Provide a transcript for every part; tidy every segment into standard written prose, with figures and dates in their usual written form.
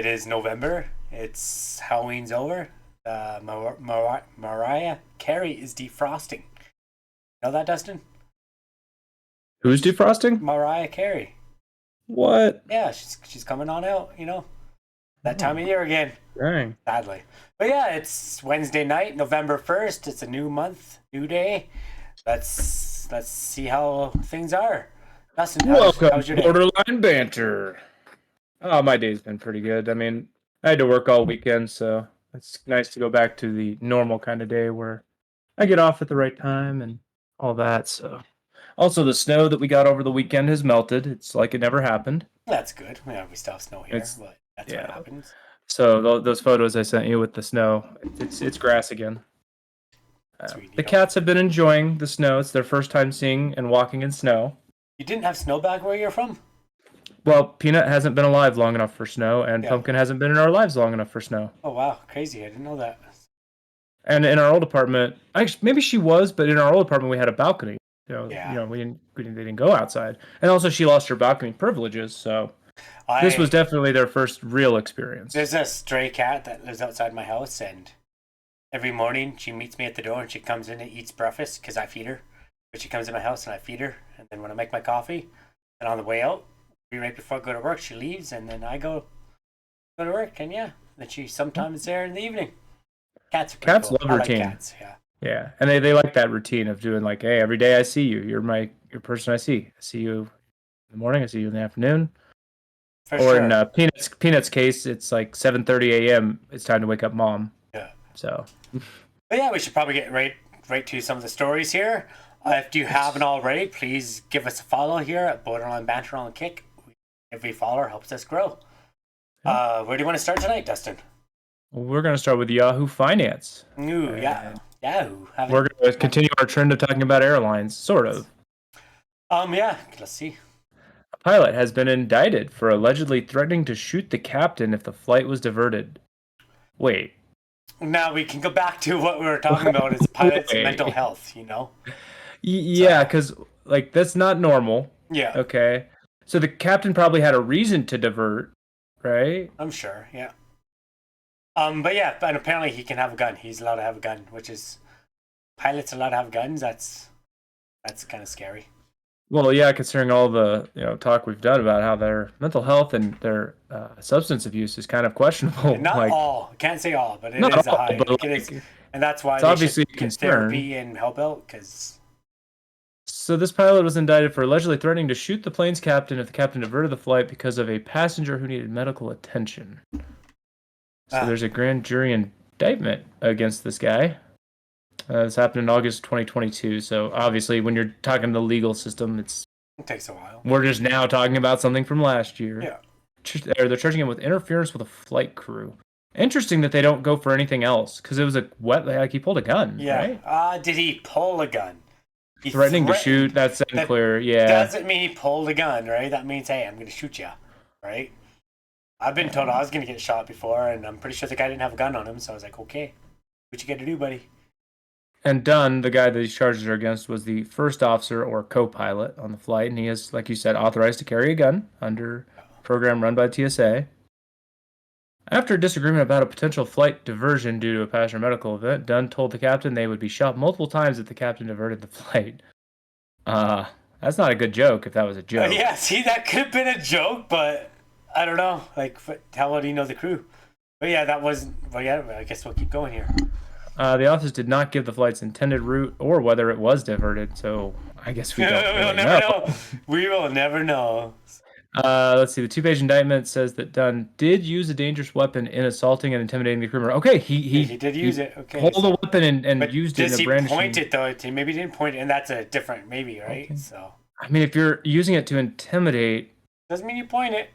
It is November. It's Halloween's over. Mariah Carey is defrosting. Know that, Dustin? Who's defrosting? Mariah Carey. What? Yeah, she's coming on out. That time of year again. Dang. Sadly, but yeah, it's Wednesday night, November 1st. It's a new month, new day. Let's see how things are. Dustin, Welcome how's your to day? Borderline Banter. Oh, my day's been pretty good. I mean, I had to work all weekend, so it's nice to go back to the normal kind of day where I get off at the right time and all that. So, also the snow that we got over the weekend has melted. It's like it never happened. That's good. Yeah, we still have snow here, It's but that's what yeah. happens. So those photos I sent you with the snow, it's grass again. That's what you The need. cats have been enjoying the snow. It's their first time seeing and walking in snow. You didn't have snow back where you're from? Well, Peanut hasn't been alive long enough for snow, and Yeah. Pumpkin hasn't been in our lives long enough for snow. Oh wow, crazy! I didn't know that. And in our old apartment, actually, maybe she was, but in our old apartment we had a balcony. Yeah. They didn't go outside, and also she lost her balcony privileges. So this was I definitely their first real experience. There's a stray cat that lives outside my house, and every morning she meets me at the door and she comes in and eats breakfast because I feed her. But she comes in my house and I feed her, and then when I make my coffee, and on the way out, right before I go to work, she leaves, and then I go to work, and yeah, then she's sometimes there in the evening. Cats are pretty Cats cool. love I like routine. cats. Yeah. Yeah, and they like that routine of doing like, hey, every day I see you. You're your person I see. I see you in the morning. I see you in the afternoon. For Or in sure. Peanut's case, it's like 7:30 a.m. It's time to wake up mom. Yeah. So But yeah, we should probably get right to some of the stories here. If you haven't already, please give us a follow here at Borderline Banter on the Kick. Every follower helps us grow. Where do you want to start tonight, Dustin? we're gonna start with Yahoo Finance. Ooh, yeah. Yahoo. We're gonna continue our trend of talking about airlines, sort of. Yeah, let's see. A pilot has been indicted for allegedly threatening to shoot the captain if the flight was diverted. Wait. Now we can go back to what we were talking about is pilots' Wait. mental health, Yeah, because like that's not normal. Yeah. Okay. So the captain probably had a reason to divert, right? I'm sure, yeah. But yeah, and apparently he can have a gun. He's allowed to have a gun, which is pilots are allowed to have guns. That's kind of scary. Well, yeah, considering all the talk we've done about how their mental health and their substance abuse is kind of questionable. Not like, all, can't say all, but it not is a all, high. but Like, it like, is, and that's why it's they obviously should a get concern. therapy and help out. Because So this pilot was indicted for allegedly threatening to shoot the plane's captain if the captain diverted the flight because of a passenger who needed medical attention. So there's a grand jury indictment against this guy. This happened in August 2022. So obviously, when you're talking the legal system, it takes a while. we're just now talking about something from last year. Yeah. They're charging him with interference with a flight crew. Interesting that they don't go for anything else because it was like he pulled a gun. Yeah. Right? Did he pull a gun? He Threatening to shoot. That's unclear. Yeah. Doesn't mean he pulled a gun, right? That means, hey, I'm going to shoot you, right? I've been told I was going to get shot before, and I'm pretty sure the guy didn't have a gun on him, so I was like, okay, what you got to do, buddy? And Dunn, the guy that these charges are against, was the first officer or co-pilot on the flight, and he is, like you said, authorized to carry a gun under a program run by TSA. After a disagreement about a potential flight diversion due to a passenger medical event, Dunn told the captain they would be shot multiple times if the captain diverted the flight. That's not a good joke if that was a joke. Yeah, see, that could have been a joke, but I don't know. Like, how well do you know the crew? But yeah, that wasn't. Well, yeah, I guess we'll keep going here. The officers did not give the flight's intended route or whether it was diverted, so I guess we don't really know. We will never know. Let's see. The two-page indictment says that Dunn did use a dangerous weapon in assaulting and intimidating the crew member. Okay, he did use it. Okay, pulled a weapon and used it in a brandishing. Does he point it though? Maybe he didn't point it, and that's a different maybe, right? Okay. So I mean, if you're using it to intimidate, doesn't mean you point it.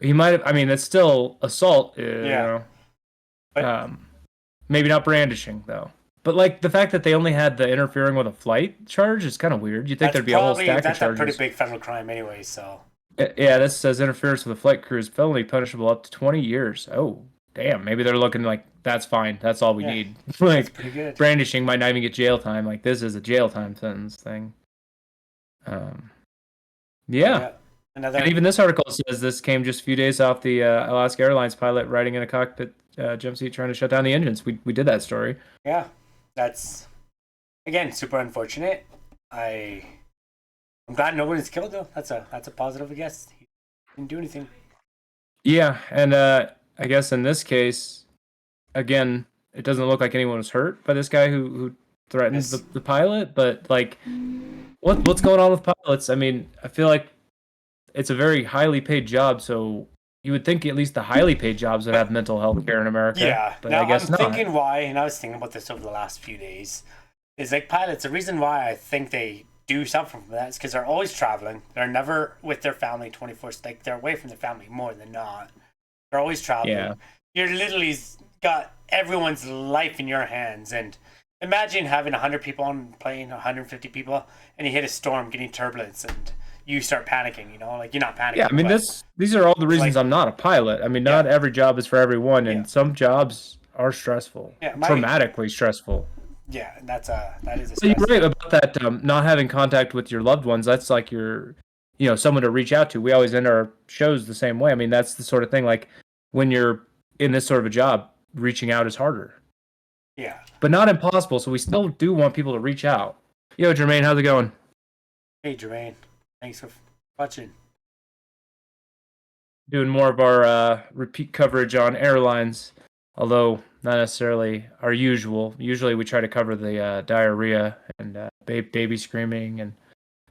he might have. I mean, that's still assault. Yeah. You know? But, maybe not brandishing though. But like the fact that they only had the interfering with a flight charge is kind of weird. You'd think there'd be a whole stack of charges. That's a pretty big federal crime anyway. So. Yeah, this says interference with a flight crew is felony punishable up to 20 years. Oh, damn. Maybe they're looking like, that's fine. That's all we need. Like, that's pretty good. Brandishing might not even get jail time. Like, this is a jail time sentence thing. Yeah. Another. And even this article says this came just a few days off the Alaska Airlines pilot riding in a cockpit jumpsuit trying to shut down the engines. We did that story. Yeah, that's again super unfortunate. I'm glad no one is killed though. That's a positive, I guess. He didn't do anything. Yeah, and I guess in this case, again, it doesn't look like anyone was hurt by this guy who threatened the pilot. But like, what's going on with pilots? I mean, I feel like it's a very highly paid job, so you would think at least the highly paid jobs would have mental health care in America. Yeah, but now I guess I'm not. thinking why, and I was thinking about this over the last few days, is like pilots. The reason why I think they do suffer from that is because they're always traveling. They're never with their family 24. Like they're away from their family more than not. They're always traveling. Yeah. You're literally got everyone's life in your hands, and imagine having 100 people on a plane, 150 people, and you hit a storm, getting turbulence, and you start panicking. You know, like you're not panicking. Yeah, I mean these are all the reasons like, I'm not a pilot. I mean, not every job is for everyone, and some jobs are stressful, traumatically stressful. Yeah, that is. So you're right about that. Not having contact with your loved ones. That's like someone to reach out to. We always end our shows the same way. I mean, that's the sort of thing. Like when you're in this sort of a job, reaching out is harder. Yeah, but not impossible. So we still do want people to reach out. Yo, Jermaine, how's it going? Hey, Jermaine. Thanks for watching. Doing more of our repeat coverage on airlines, although not necessarily our usual. Usually we try to cover the diarrhea and baby screaming and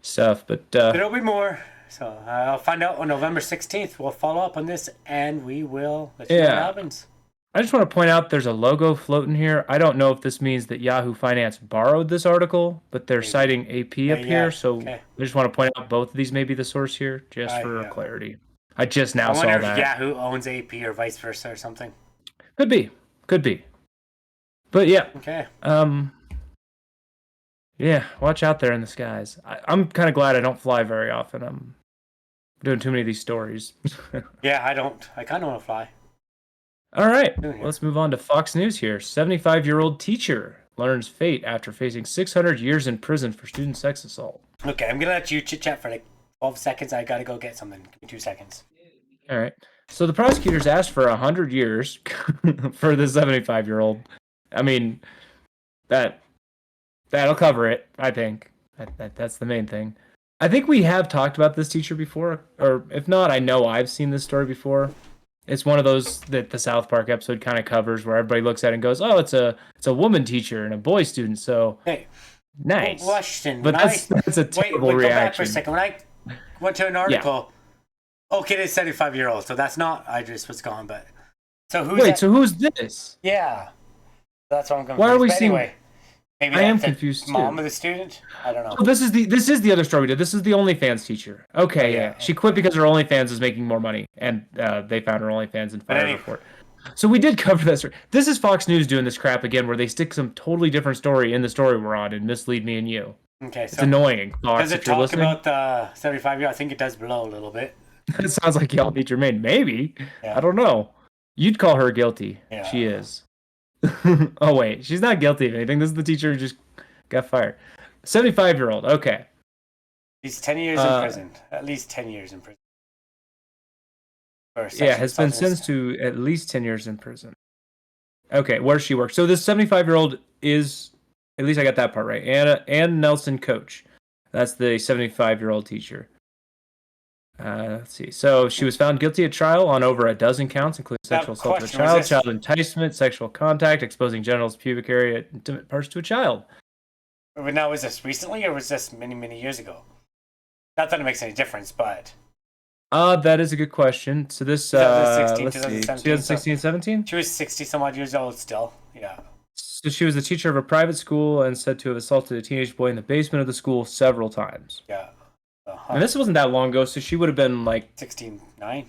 stuff. But there'll be more. So I'll find out on November 16th. We'll follow up on this, and we will let you know what happens. I just want to point out there's a logo floating here. I don't know if this means that Yahoo Finance borrowed this article, but they're citing AP up here. So I just want to point out both of these may be the source here, just for clarity. I just now saw that. I wonder if Yahoo owns AP or vice versa or something. Could be. But yeah. Okay. Yeah, watch out there in the skies. I'm kind of glad I don't fly very often. I'm doing too many of these stories. Yeah, I don't. I kind of want to fly. All right, let's move on to Fox News here. 75-year-old teacher learns fate after facing 600 years in prison for student sex assault. Okay, I'm going to let you chit-chat for like 12 seconds. I got to go get something. Give me 2 seconds. All right. So the prosecutors asked for 100 years for the 75-year-old. I mean, that'll cover it, I think. That's the main thing. I think we have talked about this teacher before, or if not, I know I've seen this story before. It's one of those that the South Park episode kind of covers, where everybody looks at it and goes, "Oh, it's a woman teacher and a boy student." So nice. Question. But that's a terrible reaction. Go back for a second. When I went to an article, okay, it's 75-year-old, so that's not. I just was gone, but so who's? Wait, so who's this? Yeah, that's what I'm confused. Why are we seeing? Anyway, maybe I am confused. Mom of the student. I don't know. Oh, this is the other story we did. This is the OnlyFans teacher. Okay, yeah. She quit because her OnlyFans is making more money, and they found her OnlyFans and fired her for it. So we did cover this. This is Fox News doing this crap again, where they stick some totally different story in the story we're on and mislead me and you. Okay, so it's annoying. Fox, does it talk about the 75-year-old? I think it does below a little bit. It sounds like y'all need Jermaine. Maybe. Yeah. I don't know. You'd call her guilty. Yeah. She is. Oh wait, she's not guilty of anything. This is the teacher who just got fired. 75-year-old. Okay. He's 10 years in prison. At least 10 years in prison. Has been sentenced to at least 10 years in prison. Okay, where she works. So this 75-year-old is, at least I got that part right, Ann Nelson Coach. That's the 75-year-old teacher. Let's see. So she was found guilty at trial on over a dozen counts, including sexual assault of a child, child enticement, sexual contact, exposing genitals, pubic area, intimate parts to a child. But now, was this recently or was this many, many years ago? Not that it makes any difference, but... that is a good question. So this, 2016, 17? She was 60-some-odd years old still, yeah. So she was the teacher of a private school and said to have assaulted a teenage boy in the basement of the school several times. Yeah. And this wasn't that long ago, so she would have been like... 69?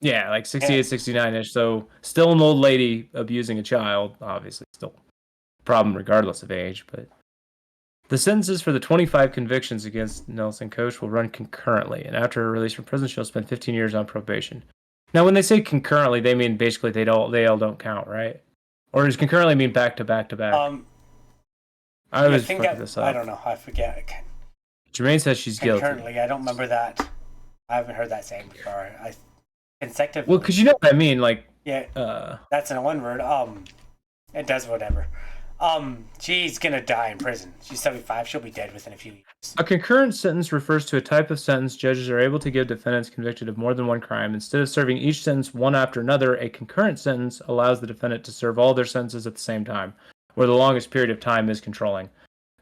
Yeah, like 68, 69-ish. So still an old lady abusing a child, obviously. Still a problem regardless of age, but... The sentences for the 25 convictions against Nelson Coach will run concurrently, and after her release from prison, she'll spend 15 years on probation. Now, when they say concurrently, they mean basically they all don't count, right? Or does concurrently mean back to back to back? I think this up. I don't know. I forget. Jermaine says she's guilty. Concurrently, I don't remember that. I haven't heard that saying before. Consecutive. Well, because you know what I mean, like, Yeah, that's in one word. It does whatever. She's gonna die in prison. She's 75. She'll be dead within a few years. a concurrent sentence refers to a type of sentence judges are able to give defendants convicted of more than one crime. Instead of serving each sentence one after another, a concurrent sentence allows the defendant to serve all their sentences at the same time, where the longest period of time is controlling.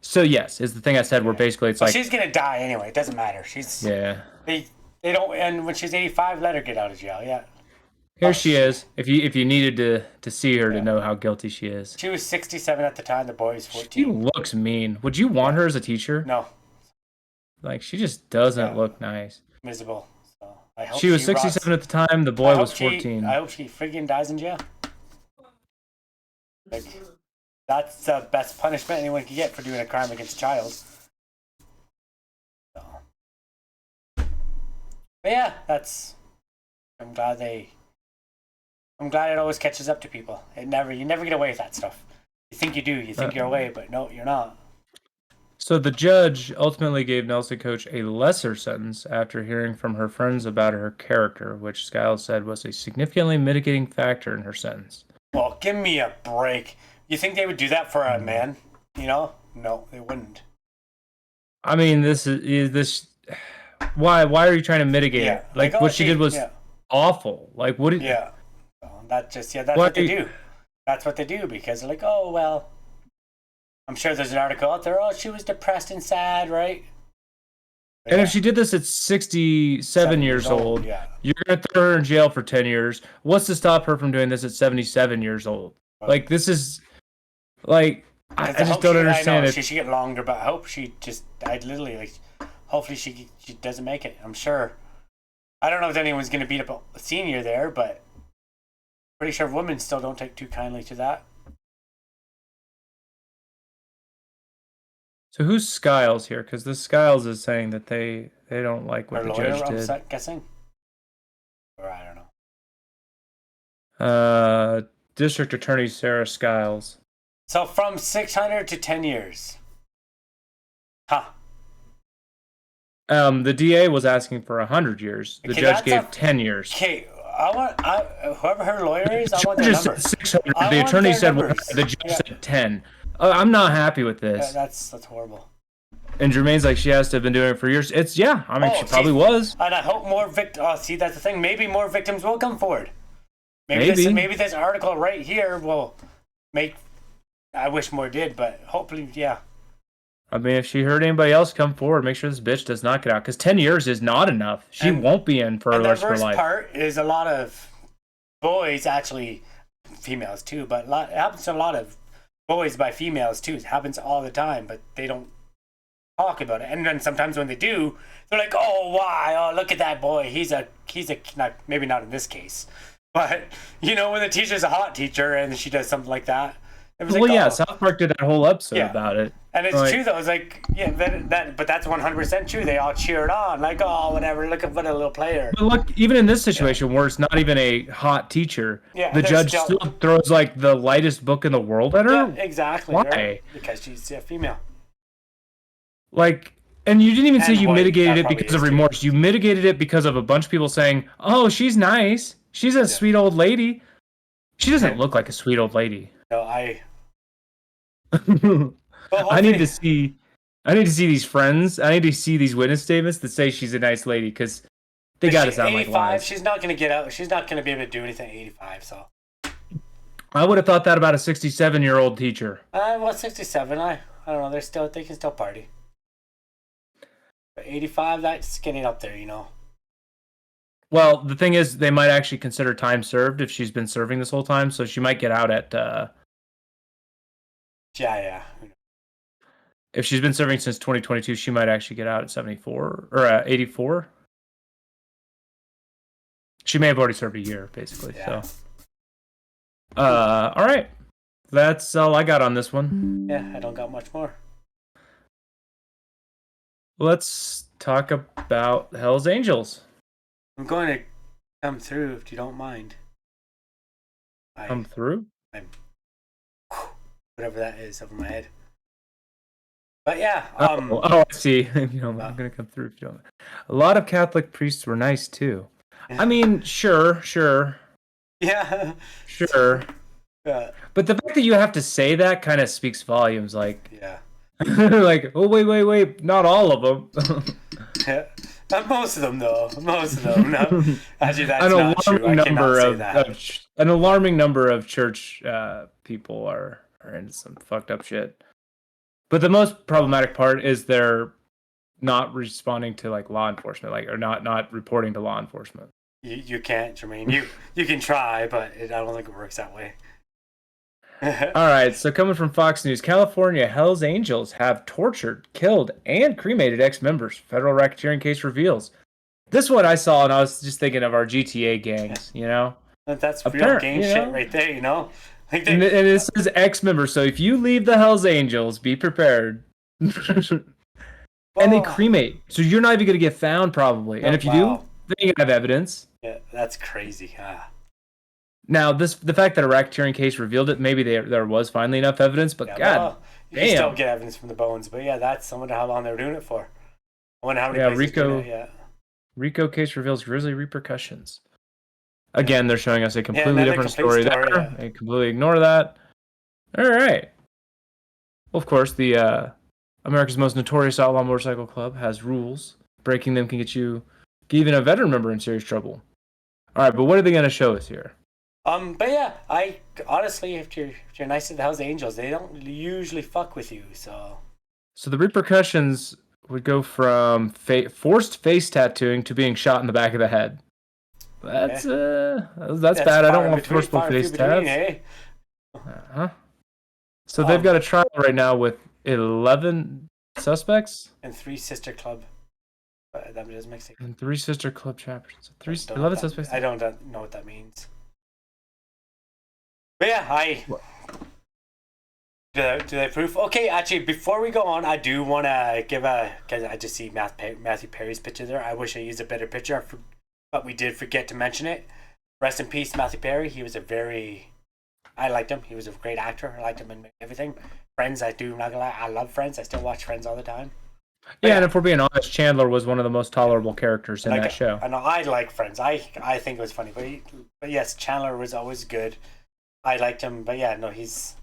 So yes, is the thing I said. Where basically it's Well, like she's gonna die anyway. It doesn't matter. She's yeah. They don't. And when she's 85, let her get out of jail. Yeah. Here she is. If you needed to see her to know how guilty she is. She was 67 at the time. The boy was 14. She looks mean. Would you want her as a teacher? No. Like she just doesn't look nice. Miserable. So I hope she was 67 at the time. The boy was 14. I hope she friggin' dies in jail. Like, that's the best punishment anyone can get for doing a crime against a child. So. But yeah, I'm glad it always catches up to people. You never get away with that stuff. You think you do. You think you're away, but no, you're not. So the judge ultimately gave Nelson Coach a lesser sentence after hearing from her friends about her character, which Skiles said was a significantly mitigating factor in her sentence. Well, give me a break. You think they would do that for a man? You know? No, they wouldn't. I mean, this is this. Why are you trying to mitigate it? Like what she did was awful. Like what did? Yeah. That's what they do. That's what they do because they're like, oh well. I'm sure there's an article out there. Oh, she was depressed and sad, right? But and if she did this at 67 years old, you're gonna throw her in jail for 10 years. What's to stop her from doing this at 77 years old? Like this is, like I just don't understand it. She should get longer, but I hope she just. I'd literally like. Hopefully she doesn't make it. I'm sure. I don't know if anyone's gonna beat up a senior there, but pretty sure women still don't take too kindly to that. So who's Skiles here? Because this Skiles is saying that they don't like what the judge did. I'm guessing. Or I don't know. District Attorney Sarah Skiles. So from 600 to 10 years. Huh. The DA was asking for 100 years. The judge gave 10 years. Okay, whoever her lawyer is, I want their number. 600. The attorney said the judge said 10. I'm not happy with this. That's horrible. And Jermaine's like, she has to have been doing it for years. She probably was. And I hope more victims. See, that's the thing. Maybe more victims will come forward. Maybe this article right here will make. I wish more did, but hopefully, yeah. I mean, if she heard anybody else come forward, make sure this bitch does not get out. Because 10 years is not enough. She won't be in for the rest of her life. The worst part is a lot of boys, actually, females too, but it happens to a lot of boys by females too. It happens all the time, but they don't talk about it. And then sometimes when they do, they're like, "Oh, why? Oh, look at that boy. He's a not, maybe not in this case, but you know, when the teacher's a hot teacher and she does something like that." South Park did that whole episode about it. And it's true though. It's like, but that's 100% true. They all cheered on, like, oh, whatever. Look at what a little player. But look, even in this situation where it's not even a hot teacher, the judge still throws like the lightest book in the world at her. Yeah, exactly. Why? Right? Because she's a female. Like, and you didn't even say you mitigated it because of remorse. You mitigated it because of a bunch of people saying, "Oh, she's nice. She's a sweet old lady." She doesn't look like a sweet old lady. No, I need to see these friends. I need to see these witness statements that say she's a nice lady because they got to sound like lies. She's not going to get out. She's not going to be able to do anything at 85. So I would have thought that about a 67-year-old teacher. 67. I don't know. They can still party. But 85, that's getting up there, you know. Well, the thing is, they might actually consider time served if she's been serving this whole time, so she might get out at. Yeah. If she's been serving since 2022, she might actually get out at 74 or 84. She may have already served a year, basically. Yeah. So, all right, that's all I got on this one. Yeah, I don't got much more. Let's talk about Hell's Angels. I'm going to come through if you don't mind. Come through? Whatever that is over my head. But yeah, I see. uh, I'm gonna come through if you don't. A lot of Catholic priests were nice too. I mean, sure, yeah, sure. uh, But the fact that you have to say that kind of speaks volumes. Like, yeah. like, oh wait, not all of them. Yeah. Most of them, though. Most of them. No, actually, An that's not true. alarming I cannot number say that. an alarming number of church people are into some fucked up shit. But the most Oh, problematic part is they're not responding to like law enforcement, like or not reporting to law enforcement. you can't, Jermaine. You can try, but I don't think it works that way. All right, so coming from Fox News, California Hell's Angels have tortured, killed, and cremated ex-members. Federal racketeering case reveals. This one I saw, and I was just thinking of our GTA gangs. That's real Apparent, gang shit right there, you know? Like and they, it says ex-members. So if you leave the Hell's Angels, be prepared. And they oh, cremate, so you're not even gonna get found probably. And no, if you do, wow. then you have evidence. Yeah, that's crazy. Ah, Now, the fact that a racketeering case revealed it, maybe there was finally enough evidence. But yeah, god well, you can still damn, get evidence from the bones, but yeah, that's, I wonder how long they were doing it for. I wonder how many yeah, places doing it, Rico yeah. Rico case reveals grisly repercussions. Yeah, Again, they're showing us a yeah, completely another different complete story story, there. yeah. They completely ignore that. All right. Well, of course, the America's most notorious outlaw motorcycle club has rules. Breaking them can even a veteran member in serious trouble. All right, but what are they going to show us here? But yeah, I honestly, if you're nice to the Hells Angels, they don't usually fuck with you, so. So the repercussions would go from forced face tattooing to being shot in the back of the head. Okay. That's That's bad. I don't far in want between, forceful far and few face between, tats. hey? Uh-huh. So they've Um, got a trial right now with 11 suspects and Three Sister Club. That doesn't make sense. and 3 sister club chapters. So I don't know what 11 that, suspects. I don't know what that means. But yeah, do they proof? Okay, actually, before we go on, I do want to give because I just see Matthew Perry's picture there. I wish I used a better picture, but we did forget to mention it. Rest in peace, Matthew Perry. I liked him. He was a great actor. I liked him in everything. Friends, not gonna lie, I love Friends. I still watch Friends all the time. But Yeah, and yeah, if we're being honest, Chandler was one of the most tolerable characters in that like show. I know I like Friends. I think it was funny, but yes, Chandler was always good. I liked him, but yeah, no, it's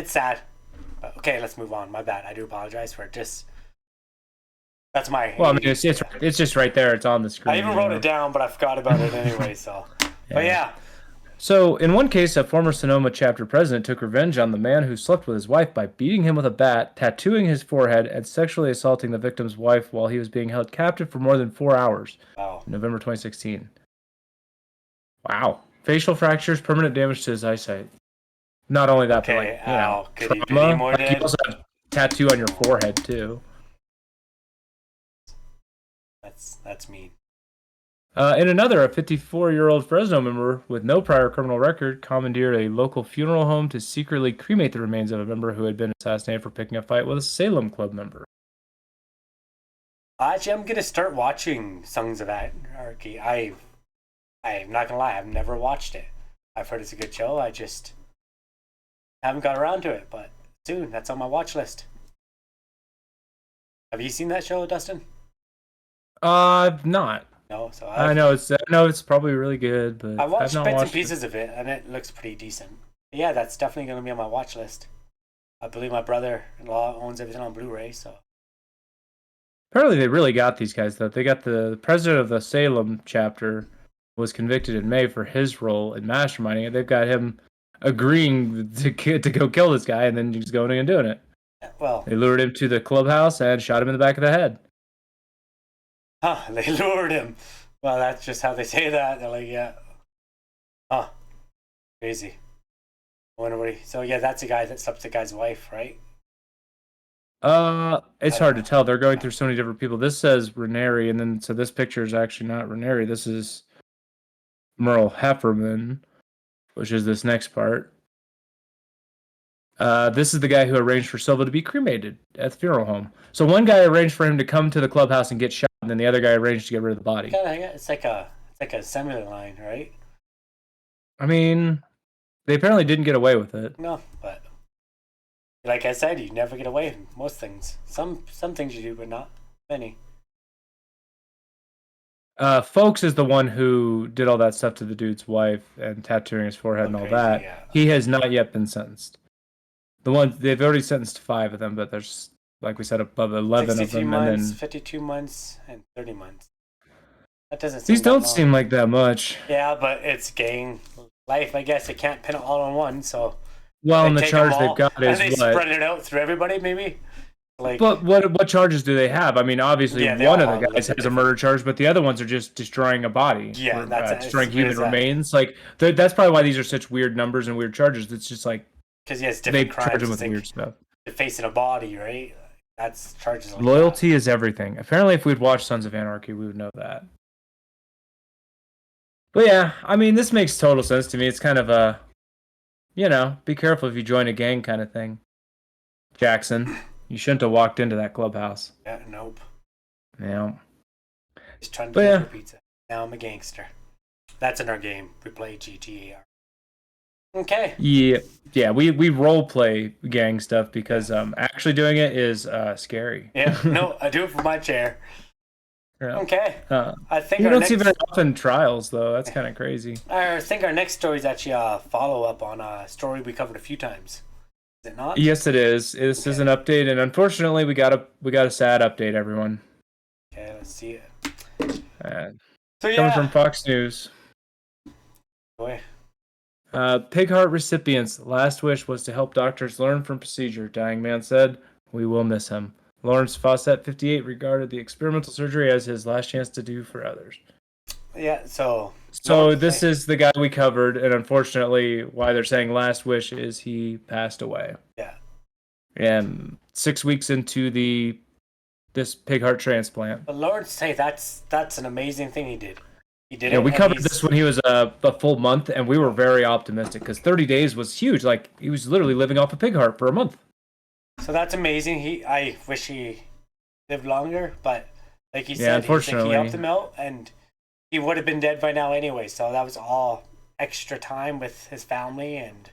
sad. But okay, let's move on. My bad. I do apologize for it. Just that's my. Well, I mean, it's just right there. It's on the screen. I even wrote it down, but I forgot about it anyway. So, but Yeah. yeah, So, in one case, a former Sonoma chapter president took revenge on the man who slept with his wife by beating him with a bat, tattooing his forehead, and sexually assaulting the victim's wife while he was being held captive for more than 4 hours. wow. In November 2016. Wow. Facial fractures, permanent damage to his eyesight. Not only that, but Okay, ow. Could he be trauma. more Like you dead? also have a tattoo on your forehead too. That's mean. In another, a 54-year-old Fresno member with no prior criminal record commandeered a local funeral home to secretly cremate the remains of a member who had been assassinated for picking a fight with a Salem Club member. Actually, I'm gonna start watching Sons of Anarchy. I'm not gonna lie. I've never watched it. I've heard it's a good show. I just haven't got around to it, but soon. That's on my watch list. Have you seen that show, Dustin? Not. No. So I know it's probably really good, but I I've watched not bits and watched it. pieces of it, and it looks pretty decent. But yeah, that's definitely gonna be on my watch list. I believe my brother-in-law owns everything on Blu-ray, so Apparently, they really got these guys, though. They got the president of the Salem chapter was convicted in May for his role in masterminding it. They've got him agreeing to go kill this guy and then just going and doing it. well, They lured him to the clubhouse and shot him in the back of the head. huh? They lured him. Well, that's just how they say that. They're like, yeah, huh? Crazy. I wonder what he. So yeah, that's the guy that slept with the guy's wife, right? It's hard to tell. They're going through so many different people. This says Ranieri, and then so this picture is actually not Ranieri. This is Merle Hefferman, which is this next part. This is the guy who arranged for Silva to be cremated at the funeral home. So one guy arranged for him to come to the clubhouse and get shot, and then the other guy arranged to get rid of the body. It's like a assembly line, right? I mean, they apparently didn't get away with it. No, but Like I said, you never get away from most things. Some things you do, but not many. Folks is the one who did all that stuff to the dude's wife and tattooing his forehead and all Crazy, that. yeah. He has not yet been sentenced. The ones they've already sentenced 5 of them, but there's, like we said, above 11 of 63 them, months, and then 52 months, and 30 months. That doesn't seem these that don't long. seem like that much. Yeah, but it's gang life. I guess they can't pin it all on one, so Well, they and the take them charge they've all got and is they what? spread it out through everybody, maybe. Like, But what charges do they have? I mean, obviously yeah, they one all of the have a guys little has a different. murder charge, but the other ones are just destroying a body, Yeah, or, that's destroying as weird human as that. remains. Like that's probably why these are such weird numbers and weird charges. It's just like Because it's they different charge crimes. them It's with weird like stuff. defacing a body, right? That's charges like Loyalty is everything. Apparently, if we'd watched Sons of Anarchy, we would know that. But yeah, I mean, this makes total sense to me. It's kind of a, be careful if you join a gang kind of thing. Jackson, you shouldn't have walked into that clubhouse. that. Yeah, nope. Yeah. Just trying to But deliver yeah. pizza. Now I'm a gangster. That's in our game. We play GTAR. Okay. Yeah. We role play gang stuff because actually doing it is scary. Yeah. No, I do it from my chair. Yeah. Okay. I think You our don't next. see very often trials though. That's kind of crazy. I think our next story is actually a follow up on a story we covered a few times. Is it not? Yes, it is. This is an update, and unfortunately, we got a sad update, everyone. Okay, let's see it. Uh, So Coming yeah. from Fox News. Boy. Pig heart recipient's last wish was to help doctors learn from procedure. Dying man said, "We will miss him." Lawrence Fawcett, 58, regarded the experimental surgery as his last chance to do for others. Yeah. So This is the guy we covered, and unfortunately, why they're saying last wish is he passed away. Yeah. And 6 weeks into this pig heart transplant. But Lawrence say that's an amazing thing he did. He did it. Yeah, we and covered this when he was a full month, and we were very optimistic because 30 days was huge. Like, he was literally living off a pig heart for a month. So that's amazing. I wish he lived longer, but like he Yeah, said, unfortunately. he helped him out, and he would have been dead by now anyway. So that was all extra time with his family, and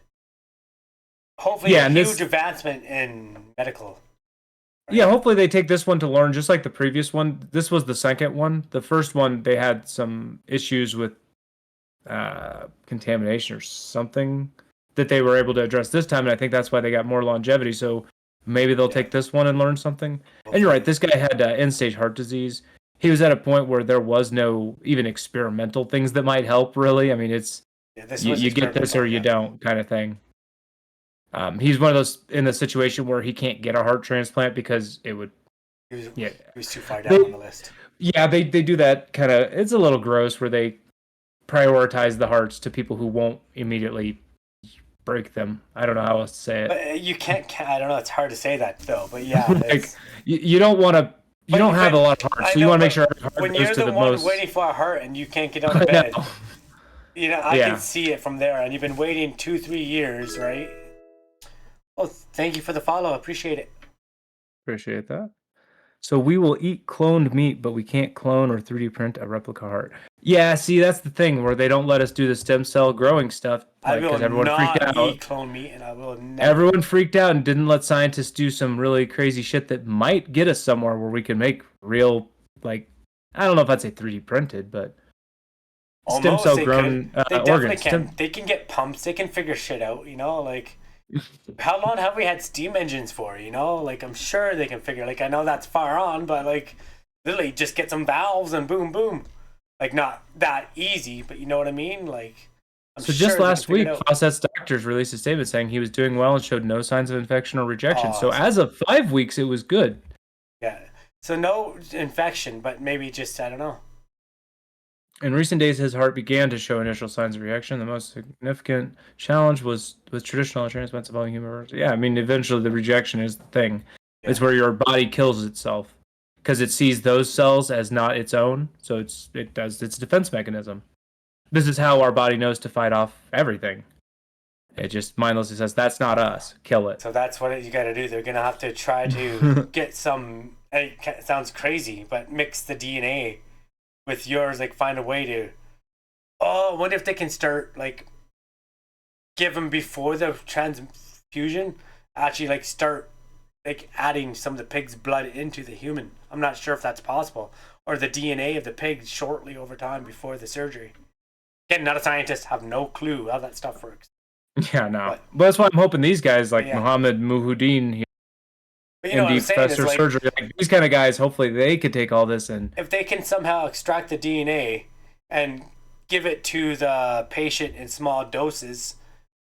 hopefully a huge advancement in medical. Right? Yeah, hopefully they take this one to learn, just like the previous one. This was the second one. The first one, they had some issues with contamination or something that they were able to address this time, and I think that's why they got more longevity. So maybe they'll take this one and learn something. Hopefully. And you're right, this guy had end-stage heart disease. He was at a point where there was no even experimental things that might help, really. I mean, it's you get this or you don't kind of thing. He's one of those in the situation where he can't get a heart transplant because it would. He was too far down on the list. Yeah, they do that kind of. It's a little gross where they prioritize the hearts to people who won't immediately break them. I don't know how else to say it. But you can't. I don't know. It's hard to say that, Phil. But yeah, like you don't want to. You don't have a lot of hearts, so you want to make sure every heart when goes you're to the one most... waiting for a heart and you can't get out of bed, I can see it from there. And you've been waiting 2-3 years, right? Oh, thank you for the follow. Appreciate it. Appreciate that. So we will eat cloned meat, but we can't clone or 3D print a replica heart. Yeah, see, that's the thing where they don't let us do the stem cell growing stuff. I will not eat cloned meat, and I will never. Everyone freaked out and didn't let scientists do some really crazy shit that might get us somewhere where we can make real, like, I don't know if I'd say 3D printed, but stem cell grown organs. They can get pumps. They can figure shit out, like... How long have we had steam engines for, Like, I'm sure they can figure, like, I know that's far on, but, like, literally just get some valves and boom, boom. Like, not that easy, but you know what I mean? Like, just last week, Fawcett's doctors released a statement saying he was doing well and showed no signs of infection or rejection. So as of 5 weeks, it was good. Yeah. So no infection, but maybe just, I don't know. In recent days, his heart began to show initial signs of reaction. The most significant challenge was with traditional transplants involving human organs. Yeah, I mean, eventually the rejection is the thing. Yeah. It's where your body kills itself because it sees those cells as not its own. So it does its defense mechanism. This is how our body knows to fight off everything. It just mindlessly says, that's not us. Kill it. So that's what you got to do. They're going to have to try to get some, it sounds crazy, but mix the DNA with yours, like find a way to, I wonder if they can start, like, give them before the transfusion actually like start like adding some of the pig's blood into the human. I'm not sure if that's possible, or the DNA of the pig shortly over time before the surgery. Again, not a scientist, have no clue how that stuff works. Yeah, no. But that's why I'm hoping these guys like yeah. Mohammed Muhuddin, But you know what I'm MD saying is professor of like surgery, like these kind of guys, hopefully they could take all this and if they can somehow extract the DNA and give it to the patient in small doses,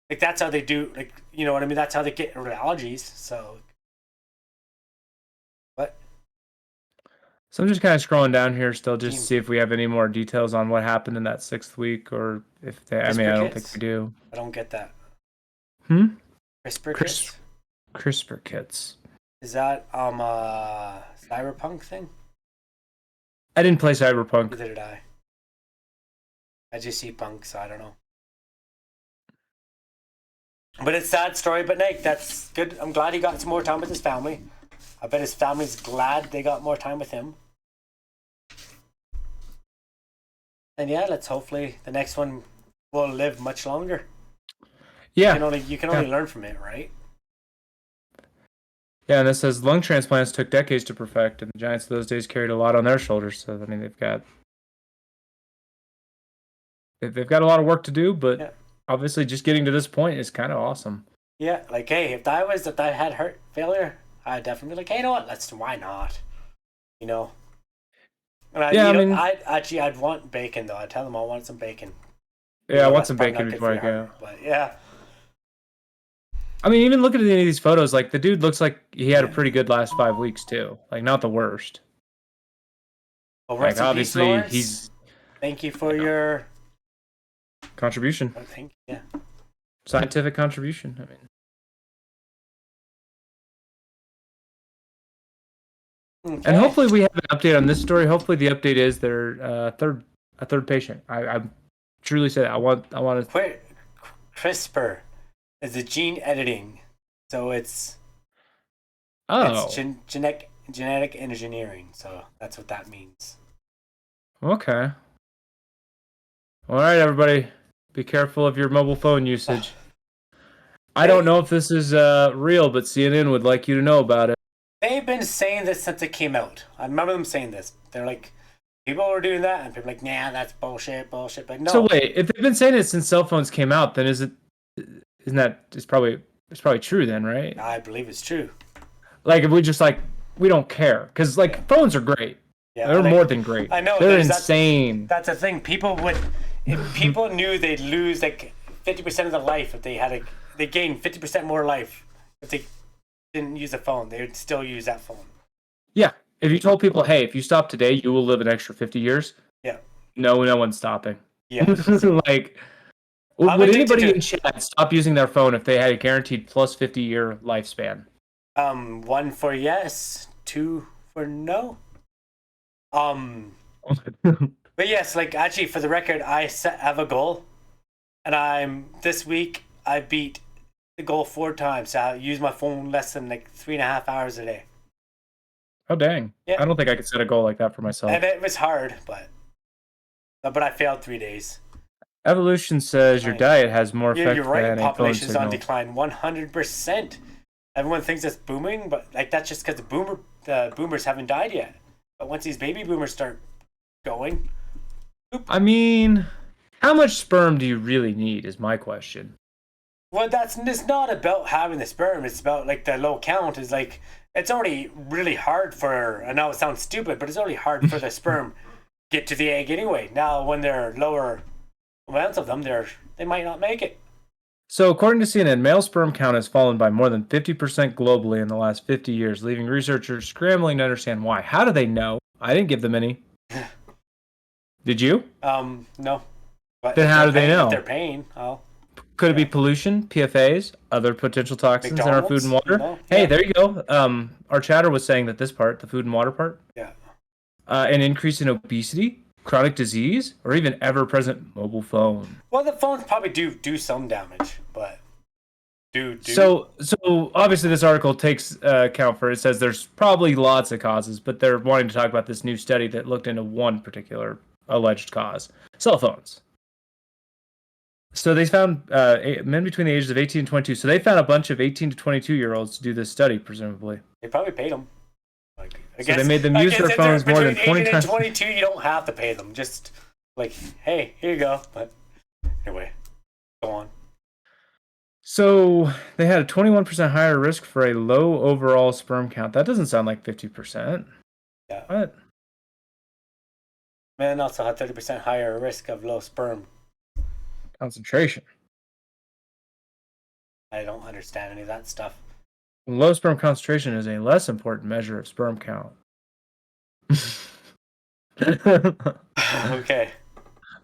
like that's how they do. Like you know what I mean? That's how they get allergies. So, what? so I'm just kind of scrolling down here still just to Team see if we have any more details on what happened in that 6th week or if they, I mean, I don't think we do. I don't get that. Hmm? CRISPR kits? CRISPR kits. Is that a cyberpunk thing? I didn't play Cyberpunk. Neither did I. I just see punk, so I don't know. But it's a sad story, but Nick, that's good. I'm glad he got some more time with his family. I bet his family's glad they got more time with him. And yeah, let's hopefully the next one will live much longer. Yeah. You can only learn from it, right? Yeah, and it says lung transplants took decades to perfect, and the Giants of those days carried a lot on their shoulders. So I mean, they've got a lot of work to do, but obviously, just getting to this point is kind of awesome. Yeah, like hey, if I had heart failure, I'd definitely be like, hey, you know what? Why not? You know. And I'd want bacon though. I'd tell them I want some bacon. Yeah, I want some bacon before I go. But yeah. I mean, even looking at any of these photos, like the dude looks like he had a pretty good last 5 weeks too. Like not the worst. Well, like obviously Thank you for your contribution. Scientific contribution. I mean. Okay. And hopefully we have an update on this story. Hopefully the update is their third patient. I truly say that. I want to. CRISPR is the gene editing, so it's genetic engineering. So that's what that means. Okay. All right, everybody, be careful of your mobile phone usage. I don't know if this is real, but CNN would like you to know about it. They've been saying this since it came out. I remember them saying this. They're like, people were doing that, and people are like, nah, that's bullshit. But no. So wait, if they've been saying it since cell phones came out, then it's probably true then, right? I believe it's true. Like if we don't care because phones are great. Yeah, they're more than great. I know they're insane. That's the thing. If people knew they'd lose 50% of their life if they gain 50% more life if they didn't use a phone. They would still use that phone. Yeah. If you told people, hey, if you stop today, you will live an extra 50 years. Yeah. No one's stopping. Yeah. Would anybody in chat stop using their phone if they had a guaranteed plus 50-year lifespan? 1 for yes, 2 for no. But yes, actually, for the record, I have a goal, and this week I beat the goal 4 times. So I use my phone less than 3.5 hours a day. Oh dang! Yeah. I don't think I could set a goal like that for myself. And it was hard, but I failed 3 days. Evolution says your diet has more effect. You're right. Population is on decline 100%. Everyone thinks it's booming, but that's just because the boomers haven't died yet. But once these baby boomers start going, I mean, how much sperm do you really need? Is my question. Well, it's not about having the sperm. It's about the low count. Is it's already really hard for. I know it sounds stupid, but it's already hard for the sperm get to the egg anyway. Now, when they're lower amounts of them, they might not make it. So, according to CNN, male sperm count has fallen by more than 50% globally in the last 50 years, leaving researchers scrambling to understand why. How do they know? I didn't give them any. Did you? No. But then how do they know? If they're paying. Could it be pollution, PFAS, other potential toxins in our food and water? No. Hey, there you go. Our chatter was saying that this part, the food and water part, an increase in obesity, chronic disease, or even ever-present mobile phone. Well, the phones probably do some damage, but do. So obviously this article takes account for it. It says there's probably lots of causes, but they're wanting to talk about this new study that looked into one particular alleged cause: cell phones. So they found men between the ages of 18 and 22. So they found a bunch of 18 to 22-year-olds to do this study, presumably. They probably paid them. Like, So they made them use their if they're phones more than between 20 18 and times. 22, you don't have to pay them. Just like, hey, here you go. But anyway, go on. So they had a 21% higher risk for a low overall sperm count. That doesn't sound like 50%. Yeah. What? Men also had 30% higher risk of low sperm. Concentration. I don't understand any of that stuff. Low sperm concentration is a less important measure of sperm count. Okay.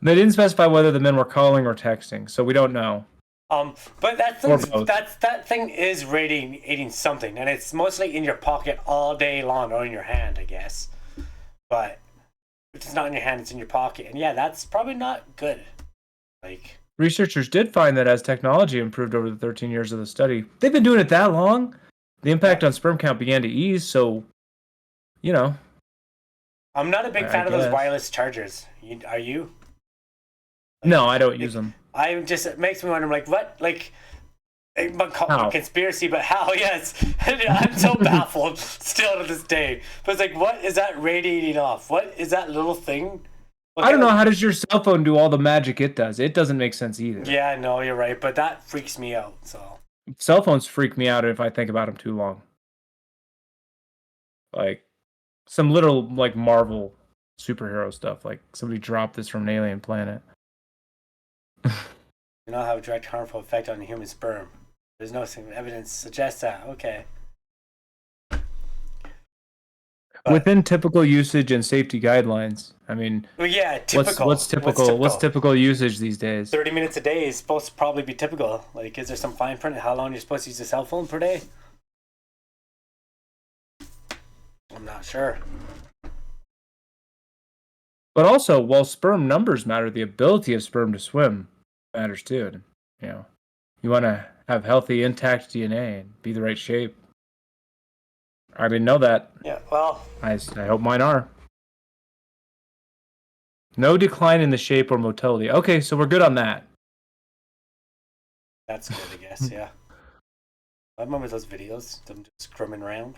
They didn't specify whether the men were calling or texting, so we don't know. But that thing is radiating something, and it's mostly in your pocket all day long, or in your hand, I guess. But if it's not in your hand, it's in your pocket, and yeah, that's probably not good. Like, Researchers did find that as technology improved over the 13 years of the study, they've been doing it that long, the impact on sperm count began to ease, so, you know. I'm not a big fan of those wireless chargers. Are you? Like, no, I don't use them. It makes me wonder, like, what? Like, it might call it a conspiracy, but how? Yes. I'm so baffled still to this day. But it's like, what is that radiating off? What is that little thing? I don't know. How does your cell phone do all the magic it does? It doesn't make sense either. Yeah, no, you're right. But that freaks me out. So cell phones freak me out if I think about them too long. Like some little like Marvel superhero stuff. Like somebody dropped this from an alien planet. Do not have a direct harmful effect on human sperm. There's no evidence suggests that. Okay. But, within typical usage and safety guidelines. I mean, well, yeah, typical. What's typical? What's typical usage these days? 30 minutes a day is supposed to probably be typical. Like, is there some fine print? How long you're supposed to use a cell phone per day? I'm not sure. But also, while sperm numbers matter, the ability of sperm to swim matters too. You know, you want to have healthy, intact DNA and be the right shape. I didn't know that. Yeah, well, I hope mine are. No decline in the shape or motility. Okay, so we're good on that. That's good, I guess, yeah. I remember those videos, them just scrumming around.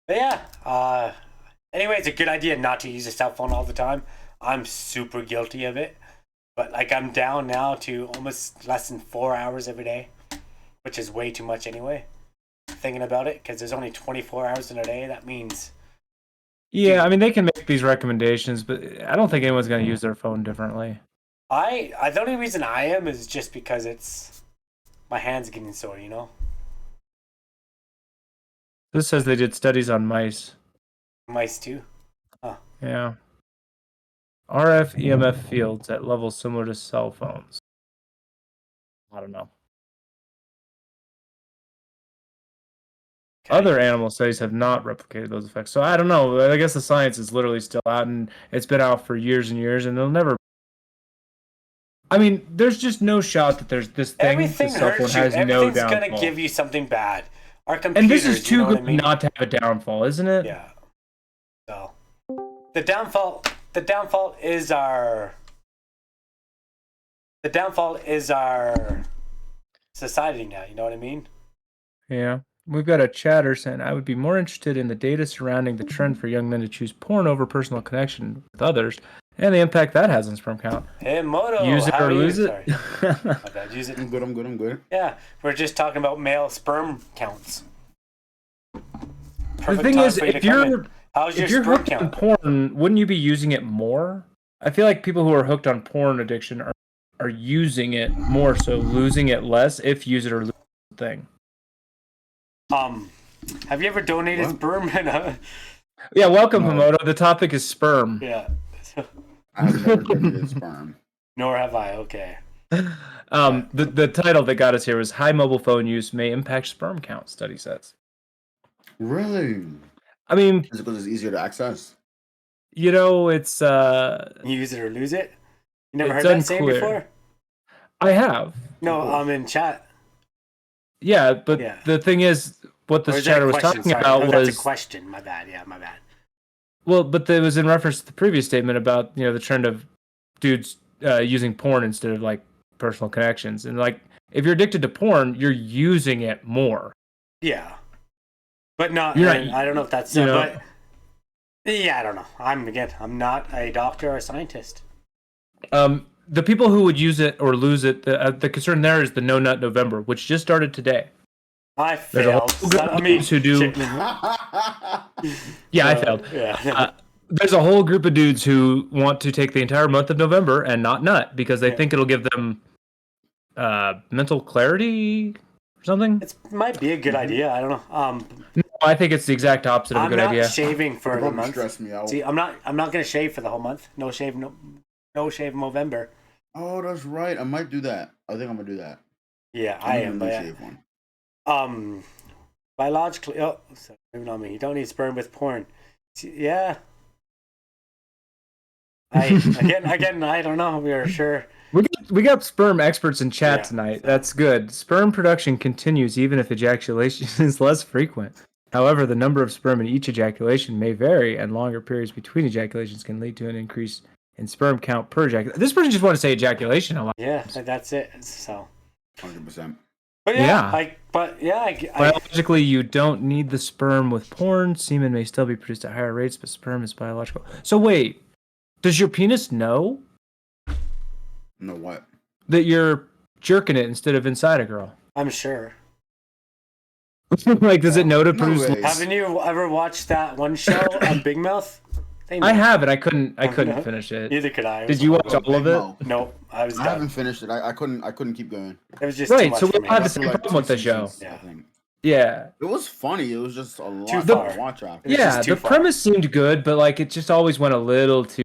But yeah, anyway, it's a good idea not to use a cell phone all the time. I'm super guilty of it. But, like, I'm down now to almost less than 4 hours every day, which is way too much anyway, thinking about it, because there's only 24 hours in a day. That means... Yeah, I mean, they can make these recommendations, but I don't think anyone's going to use their phone differently. The only reason I am is just because it's... my hand's getting sore, you know? This says they did studies on mice. Mice too? Huh. Yeah. RF EMF fields at levels similar to cell phones. I don't know. Okay. Other animal studies have not replicated those effects. So I don't know. I guess the science is literally still out, and it's been out for years and years, and they'll never... I mean, there's just no shot that there's this thing. Everything hurts you. Everything's going to give you something bad. Our computers, and this is too good not to have a downfall, isn't it? Yeah. So the downfall is our society now, you know what I mean? Yeah. We've got a chatter saying, I would be more interested in the data surrounding the trend for young men to choose porn over personal connection with others and the impact that has on sperm count. Hey, Moto, use it or lose it? Sorry. My bad. Use it. I'm good. Yeah, we're just talking about male sperm counts. The thing is, if you're hooked on porn, wouldn't you be using it more? I feel like people who are hooked on porn addiction are using it more, so losing it less if use it or lose it thing. Have you ever donated sperm? Yeah, welcome, Hamoto. The topic is sperm. Yeah. I have never donated sperm. Nor have I, okay. The title that got us here was High Mobile Phone Use May Impact Sperm Count, study says. Really? I mean... Is it because it's easier to access? You know, it's... You use it or lose it? You never heard that saying before? I have. No, I'm in chat. Yeah, but the thing is, what this chatter was talking about was... That's a question. My bad. Yeah, my bad. Well, but it was in reference to the previous statement about the trend of dudes using porn instead of like personal connections, and like if you're addicted to porn, you're using it more. Yeah, but not. You're And not, I don't know if that's but yeah, I don't know. I'm not a doctor or a scientist. The people who would use it or lose it, the concern there is the No Nut November, which just started today. I failed. I mean, who do? Yeah, I failed. Yeah. There's a whole group of dudes who want to take the entire month of November and not nut because they think it'll give them mental clarity or something. It might be a good idea. I don't know. No, I think it's the exact opposite of a good idea. I'm not shaving for the month. Stress me out. See, I'm not gonna shave for the whole month. No shave November. Oh, that's right. I might do that. I think I'm gonna do that. Yeah, I am. But shave one. Biologically, sorry, maybe not me. You don't need sperm with porn. See, yeah. Again, I don't know. We are sure. We got sperm experts in chat tonight. That's good. Sperm production continues even if ejaculation is less frequent. However, the number of sperm in each ejaculation may vary, and longer periods between ejaculations can lead to an increase in sperm count per ejaculation. This person just want to say ejaculation a lot. Yeah, that's it. So 100%. But biologically, you don't need the sperm with porn. Semen may still be produced at higher rates, but sperm is biological. So wait, does your penis know? Know what? That you're jerking it instead of inside a girl. I'm sure. Like, does it know to produce? Haven't you ever watched that one show on Big Mouth? I have, and I couldn't finish it. Neither could I. Did you watch all of it? No, I was done. I haven't finished it. I couldn't keep going. It was just too much so for we me. had the same problem with the show. Yeah. It was funny. It was just a lot Too to far. watch after. Yeah, the premise seemed good, but like it just always went a little too.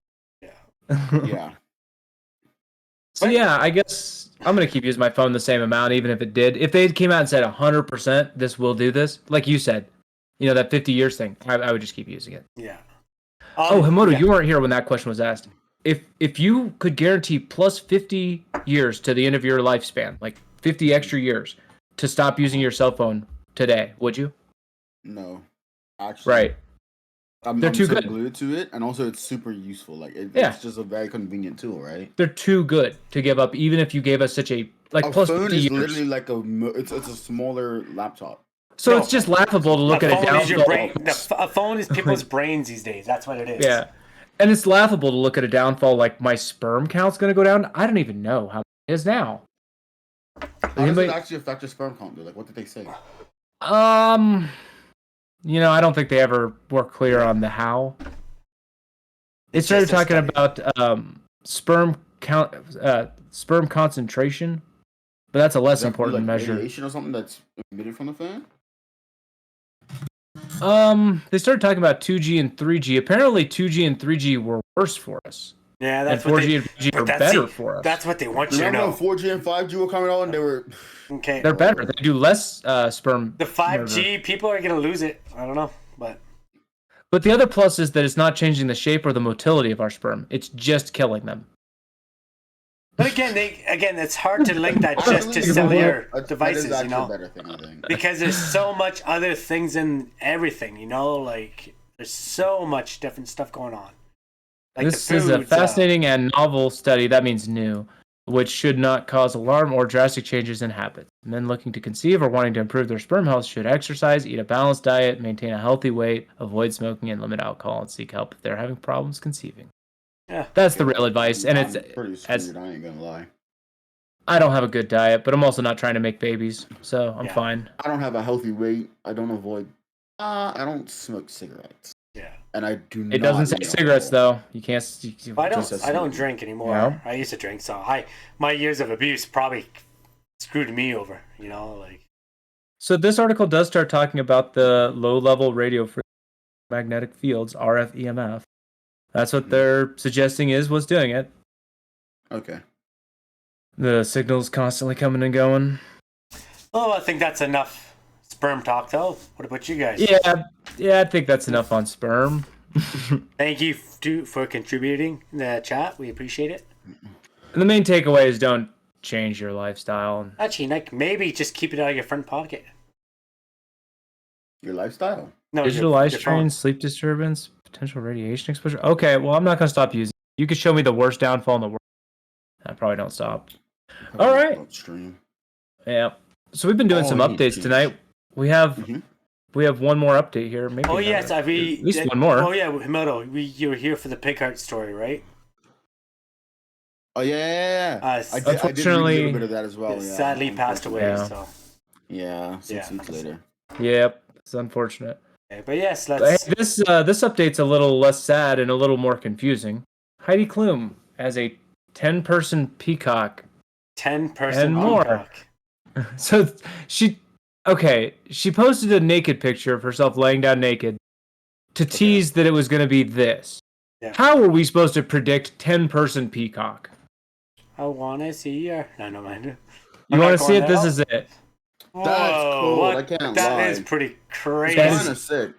Yeah. So yeah, I guess I'm gonna keep using my phone the same amount, even if it did. If they came out and said 100%, this will do this, like you said, that 50 years thing, I would just keep using it. Yeah. Himoto, you weren't here when that question was asked. If you could guarantee plus 50 years to the end of your lifespan, like 50 extra years, to stop using your cell phone today, would you? No, actually. Right. They're too good. Glued to it, and also it's super useful. Like it's just a very convenient tool, right? They're too good to give up, even if you gave us such a plus phone 50 is years. literally like it's a smaller laptop. So it's just laughable to look at a downfall. A phone is people's brains these days. That's what it is. Yeah, and it's laughable to look at a downfall like my sperm count's going to go down. I don't even know how it is now. How does it actually affect your sperm count? Like, what did they say? I don't think they ever were clear on the how. They started talking about sperm count, sperm concentration, but that's a less important measure. Radiation or something that's emitted from the fan? They started talking about 2G and 3G. Apparently, 2G and 3G were worse for us. Yeah, that's and 4G what they, and 5G are better for us. That's what they want you to know. Remember when 4G and 5G were coming out and they were... Okay. They're better. They do less sperm. The 5G, people are going to lose it. I don't know, but the other plus is that it's not changing the shape or the motility of our sperm. It's just killing them. But again, it's hard to link that just to cellular devices, a better thing, I think. Because there's so much other things in everything, like there's so much different stuff going on. Like this is a fascinating and novel study, that means new, which should not cause alarm or drastic changes in habits. Men looking to conceive or wanting to improve their sperm health should exercise, eat a balanced diet, maintain a healthy weight, avoid smoking, and limit alcohol, and seek help if they're having problems conceiving. Yeah, that's the real advice, and it's pretty screwed. I ain't gonna lie. I don't have a good diet, but I'm also not trying to make babies, so I'm fine. I don't have a healthy weight. I don't avoid. I don't smoke cigarettes. Yeah, and I do. It doesn't say cigarettes though. You can't. I don't drink anymore. No? I used to drink, so my years of abuse probably screwed me over. Like. So this article does start talking about the low-level radio magnetic fields, RF EMF. That's what they're suggesting is what's doing it. Okay. The signal's constantly coming and going. Oh, I think that's enough sperm talk, though. What about you guys? Yeah, I think that's enough on sperm. Thank you for contributing in the chat. We appreciate it. And the main takeaway is don't change your lifestyle. Actually, like maybe just keep it out of your front pocket. Your lifestyle? No, digital eye strain, sleep disturbance, Potential radiation exposure. Okay, well, I'm not gonna stop using it. You could show me the worst downfall in the world. I probably don't stop. All right. Upstream. Yeah. So we've been doing some updates tonight. We have one more update here. Maybe yes, at least one more. Oh yeah, Himoto, you were here for the pig heart story, right? Oh yeah. I did read a little bit of that as well. Yeah, sadly passed away. Yeah. So. Yeah, 6 weeks later. Yep, it's unfortunate. Okay, but yes, let's. Hey, this update's a little less sad and a little more confusing. Heidi Klum as a 10-person peacock. 10-person peacock. So she posted a naked picture of herself laying down naked to tease that it was going to be this. Yeah. How were we supposed to predict 10-person peacock? I want to see you. No, mind. You want to see it? This is it. That's cool. I can't lie. That is pretty crazy. It's kind of sick.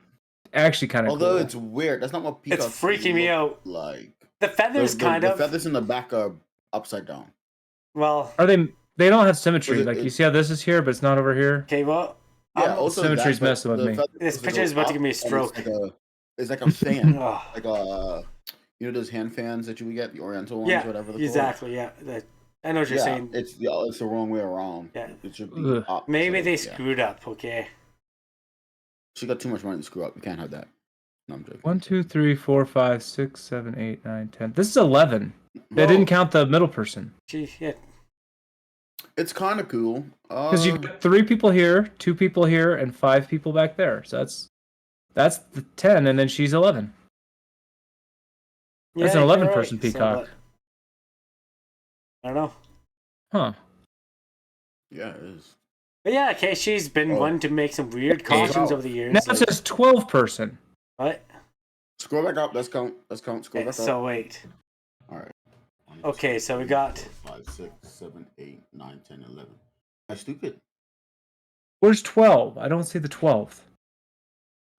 Actually, kind of. Although cool. It's weird. That's not what peacocks. It's freaking me out. Like the feathers, the feathers in the back are upside down. Well, are they? They don't have symmetry. Like you see how this is here, but it's not over here. Okay, well, yeah. Also, symmetry's messing with me. This picture is about to give me a stroke. It's like a fan, like a those hand fans that you would get, the Oriental ones, whatever. Exactly. Yeah. I know what you're saying. It's the wrong way around. Yeah. It should be up. Maybe they screwed up. Okay. She got too much money to screw up. You can't have that. No, I'm joking. 1, 2, 3, 4, 5, 6, 7, 8, 9, 10. This is 11. They didn't count the middle person. It's kind of cool. Because you got 3 people here, 2 people here, and 5 people back there. So that's the 10, and then she's 11. That's an 11-person peacock. I don't know. Huh. Yeah, it is. But yeah, okay, she's been one to make some weird costumes over the years. Now it says 12-person. What? Scroll back up. Let's count. Scroll back up. So wait. All right. Okay, so we got 5, 6, 7, 8, 9, 10, 11. That's stupid. Where's 12? I don't see the 12th.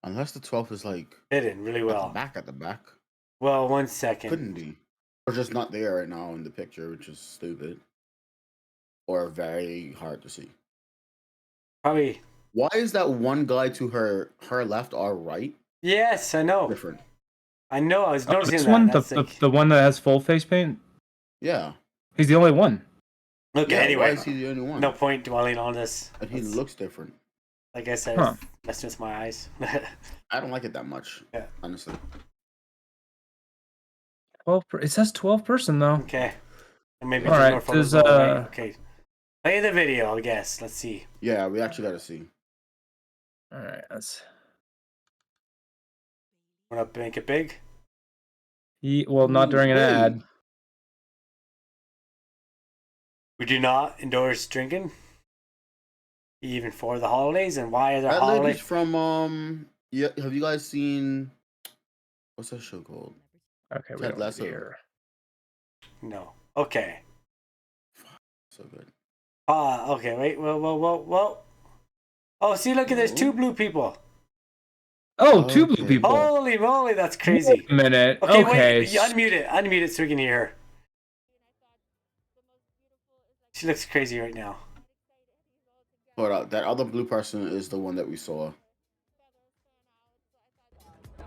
Unless the 12th is like hidden really well. At the back. Well, 1 second. Couldn't be. Or just not there right now in the picture, which is stupid. Or very hard to see. Probably. Why is that one guy to her left or right? Yes, I know. Different. I know. I was noticing this that. One, the one that has full face paint. Yeah. He's the only one. Okay. Anyway, why is he the only one? No point dwelling on this. But he looks different. Like I said, that's just my eyes. I don't like it that much. Yeah. Honestly. 12. It says 12-person though. Okay. And maybe all right. More photos. Okay. Play the video, I guess. Let's see. Yeah, we actually got to see. All right. Let's. Want to make it big? Well, not during an ad. We do not endorse drinking, even for the holidays. And why is our that holiday? lady's from Yeah, have you guys seen? What's that show called? Okay, Ted Lasso. No. Okay. So good. Okay. Wait. Well. Oh, see, look at there's 2 blue people. Oh, 2 blue people. Holy moly, that's crazy. Wait a minute. Okay. Okay. Wait, unmute it so we can hear her. She looks crazy right now. Hold up. That other blue person is the one that we saw.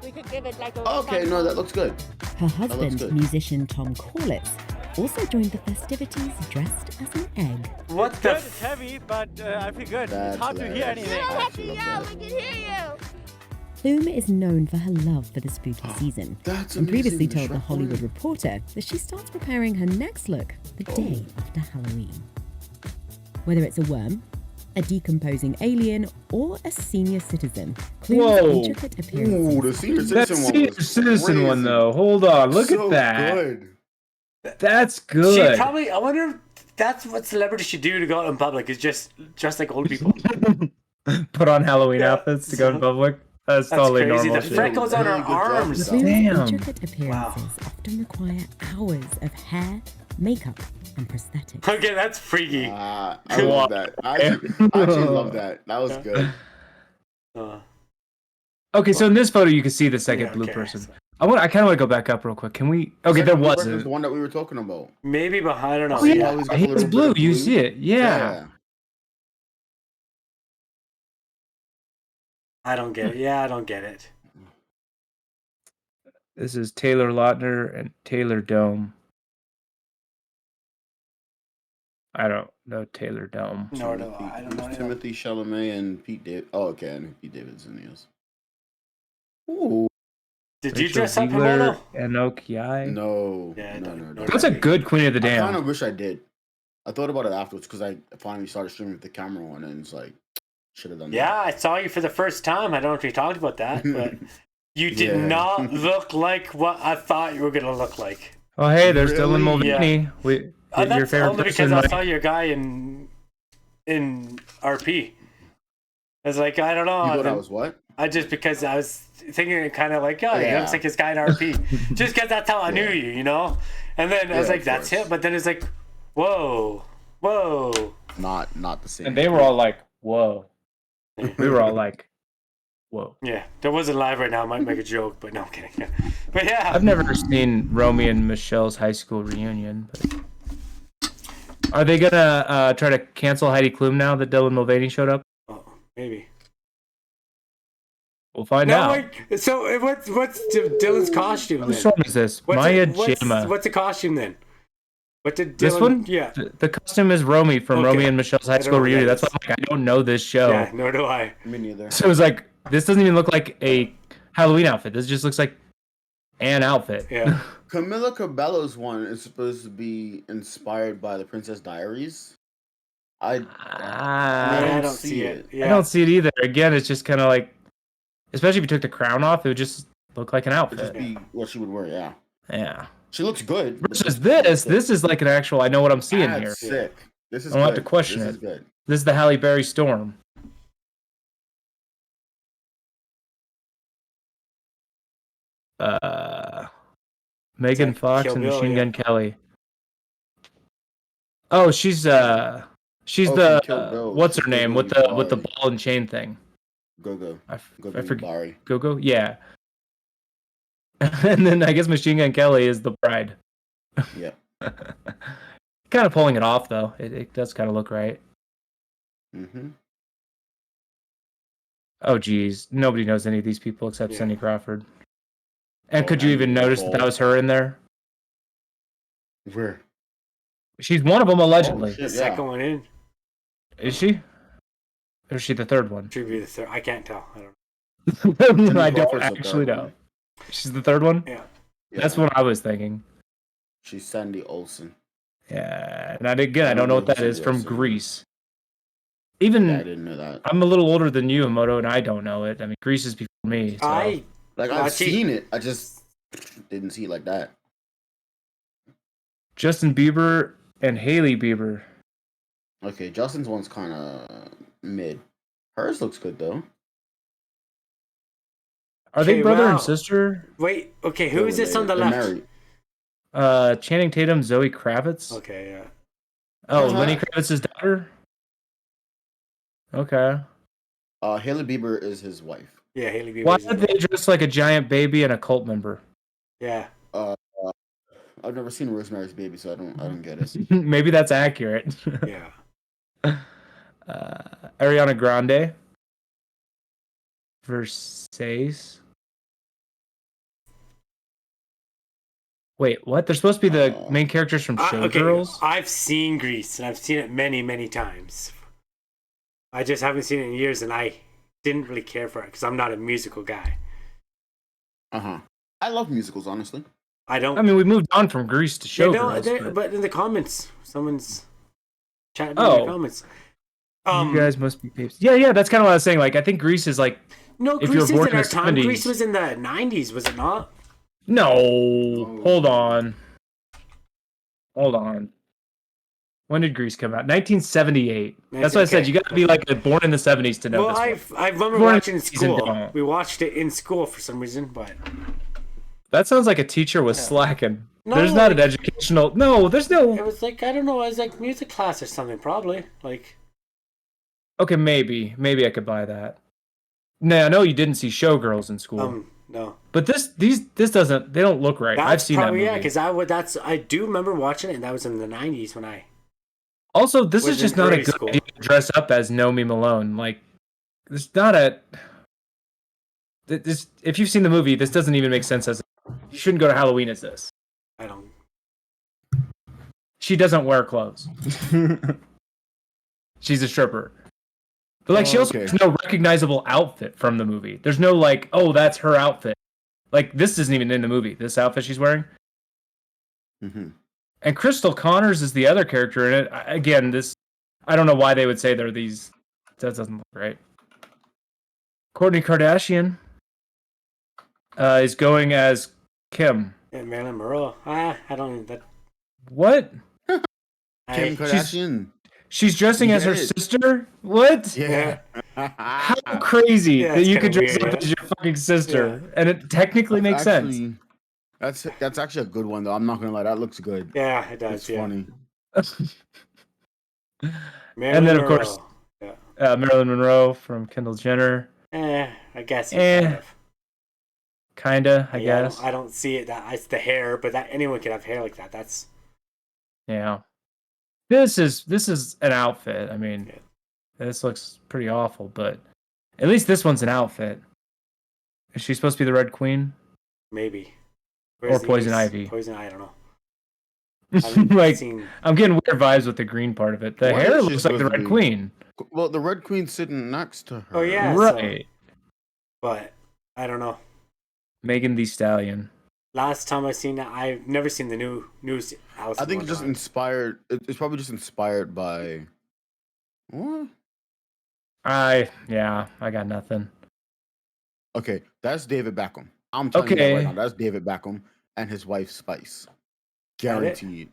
We could give it like a okay, no, that looks good. Her husband, musician Tom Corlitz, also joined the festivities dressed as an egg. What the? It's heavy, but I feel good. It's hard to hear anything. You don't have to yell. We can hear you. Plume is known for her love for the spooky season, and previously told The Hollywood Reporter that she starts preparing her next look the day after Halloween. Whether it's a worm, a decomposing alien, or a senior citizen, Plume's intricate appearances. Ooh, the senior citizen one. That senior citizen one, though. Hold on, look at that. Good. That's good. She probably. I wonder if that's what celebrities should do to go out in public. Is just like old people. Put on Halloween outfits to go in public. That's totally crazy. normal. The freckles on her arms. Plume's intricate appearances often require hours of hair, makeup, and prosthetics. Okay, that's freaky. I love that. I actually love that. That was good. Okay, so in this photo, you can see the second blue person. I kind of want to go back up real quick. Can we? Okay, there wasn't. The one that we were talking about. Maybe behind. I don't know. Oh, yeah. He's blue. You see it? Yeah. I don't get it. Yeah, I don't get it. This is Taylor Lautner and Taylor Dome. I don't know Taylor Dome. Nor do I. I don't know. Timothy Chalamet and Pete Davidson. Oh, okay, I know Pete Davidson is. Ooh. Did you Rachel dress up, Ziegler, Hermano? Enoch Yai. No. Yeah, No. That's a good Queen of the I Damned. kind of wish I did. I thought about it afterwards because I finally started streaming with the camera on, and it's like, should have done that. Yeah, I saw you for the first time. I don't know if you talked about that, but you did Yeah. not look like what I thought you were going to look like. Oh, hey, there's Really? Dylan Mulvaney. Yeah. Your That's favorite only person, because I Mike. saw your guy in RP. I was like, I don't know. You thought I I was what? because I was thinking kind of like, oh, he Yeah. looks like his guy in RP. Just because that's how I knew you, you know? And then I was Yeah, like, of that's course. him. But then it's like, whoa. Not the same. And they were all like, whoa. We were all like, whoa. Yeah, that wasn't live right now. I might make a joke, but no, I'm kidding. But yeah. I've never seen Romy and Michelle's high school reunion. But... Are they gonna try to cancel Heidi Klum now that Dylan Mulvaney showed up? Oh, maybe. We'll find No, out. wait. So what's Dylan's costume Whose then? song is this? Maya Jama. What's the costume then? What did Dylan? This one? Yeah. The costume is Romy from Okay. Romy and Michelle's high I don't school know who reunion. that That's why I'm like, I don't know this show. Yeah, nor do I. Me neither. So it was like, this doesn't even look like a Halloween outfit. This just looks like an outfit. Yeah. Camila Cabello's one is supposed to be inspired by the Princess Diaries. I I don't see it. Yeah. I don't see it either. Again, it's just kind of like, especially if you took the crown off, it would just look like an It'd just outfit. be what she would wear. Yeah, Yeah. she looks good. Versus this is like an actual, I know what I'm seeing That's here. sick. This is. I don't have good. to question this it. Is good. This is the Halle Berry Storm. Megan like Fox Kill and Bill, Machine yeah. Gun Kelly. Oh, she's Oh, the from Kill Bill. what's her She's name with Gogo the Bari. ball and chain thing? Go. I Go forget. Bari. Go. Yeah. And then I guess Machine Gun Kelly is the bride. Yeah. Kind of pulling it off though. It does kind of look right. Mm-hmm. Oh geez, nobody knows any of these people except Yeah. Cindy Crawford. And Oh, could you and even notice that Nicole. was her in there? Where? She's one of them allegedly. Oh, The shit, second one in Is she? Or is she the third one? should be the third. I can't tell. I don't know. I don't Crawford's the actually third know. one. She's the third one? Yeah. Yeah. That's what I was thinking. She's Sandy Olsen. Yeah. And again, I I don't don't know know what that who is she from was, Greece. Even Yeah, I didn't know that. I'm a little older than you, Moto, and I don't know it. I mean, Greece is before me. So. I Like I've Watching- seen it, I just didn't see it like that. Justin Bieber and Haley Bieber. Okay, Justin's one's kind of mid. Hers looks good though. Are they Okay, brother wow. and sister? wait. Okay, who is They're this on the related. They're left? married. Channing Tatum, Zoe Kravitz. Okay, yeah. Oh, Uh-huh. Lenny Kravitz's daughter. Okay. Haley Bieber is his wife. Yeah, Haley Bieber. Why did they dress like a giant baby and a cult member? Yeah. I've never seen Rosemary's Baby, so I don't get it. Maybe that's accurate. Yeah. Ariana Grande. Versace. Wait, what? They're supposed to be the main characters from Okay, Showgirls? I've seen Grease, and I've seen it many, many times. I just haven't seen it in years, and I didn't really care for it because I'm not a musical guy. I love musicals, honestly. I don't. I mean, we moved on from Grease to Yeah, no, Showgirls. but in the comments, someone's chatting in Oh. the comments. You guys must be papes. Yeah, that's kind of what I was saying. Like, I think Grease is like, No, if Grease you were is born in in our the time. 70s. Grease was in the 90s, was it not? no, hold on. When did Grease come out? 1978. That's what I said. Okay. You got to be like born in the 70s to know Well, this one. I remember Born in watching it in season school. don't. We watched it in school for some reason, but That sounds like a teacher was slacking. No, There's not an like- educational. No, there's no. it was like, I don't know, it was like music class or something, probably. Like, Okay, maybe I could buy that. No, I know you didn't see Showgirls in school, no. but this doesn't. They don't look right. That's I've seen probably, that yeah, movie. because I do remember watching it, and that was in the 90s when I. Also, this was is just in not a grade good school. idea to dress up as Nomi Malone. Like, it's not a. This, if you've seen the movie, this doesn't even make sense as a you shouldn't go to Halloween as this. I don't. She doesn't wear clothes. She's a stripper. But like, she also has no recognizable outfit from the movie. There's no like, oh, that's her outfit. Like, this isn't even in the movie. This outfit she's wearing. Mm-hmm. And Crystal Connors is the other character in it. Again, I don't know why they would say they're these. That doesn't look right. Kourtney Kardashian is going as Kim. And Marilyn Monroe. I don't. That. What? Kim Kardashian. She's dressing as her sister? What? Yeah. How crazy that you could dress weird, up as your fucking sister. Yeah. And it technically makes sense. That's actually a good one, though. I'm not going to lie. That looks good. Yeah, it does. It's funny. And then, of course, Marilyn Monroe from Kendall Jenner. I guess. Kinda, I guess. I don't see it. It's the hair, but that anyone can have hair like that. That's. Yeah. This is an outfit. I mean, this looks pretty awful, but at least this one's an outfit. Is she supposed to be the Red Queen? Maybe. Or Poison Ivy. Poison Ivy, I don't know. Like, I'm getting weird vibes with the green part of it. The hair looks like the Red Queen. Well, the Red Queen's sitting next to her. Oh, yeah. Right. But, I don't know. Megan Thee Stallion. Last time I seen that, I've never seen the new Alice. I think it's just inspired. It's probably just inspired by. What? I got nothing. Okay, that's David Beckham. I'm telling you that right now. That's David Beckham and his wife Spice. Guaranteed.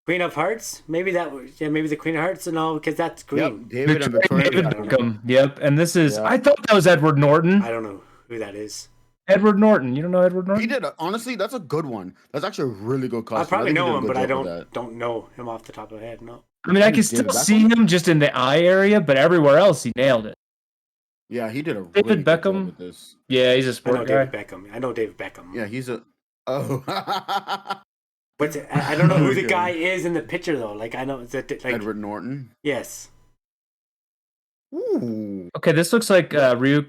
Queen of Hearts? Maybe that was, maybe the Queen of Hearts and all, because that's green. Yep, David and Victoria Beckham. Yep, and this is. Yeah. I thought that was Edward Norton. I don't know who that is. Edward Norton. You don't know Edward Norton? He did. Honestly, that's a good one. That's actually a really good costume. I probably know him, but I don't know him off the top of my head. No. I mean, I can still see him just in the eye area, but everywhere else, he nailed it. Yeah, he did a David really Beckham. good job with this. Yeah, he's a sport guy. I know David Beckham. Yeah, he's a. Oh. But I don't know who the guy is in the picture though. Like I know it's like Edward Norton. Yes. Ooh. Okay, this looks like Ryuk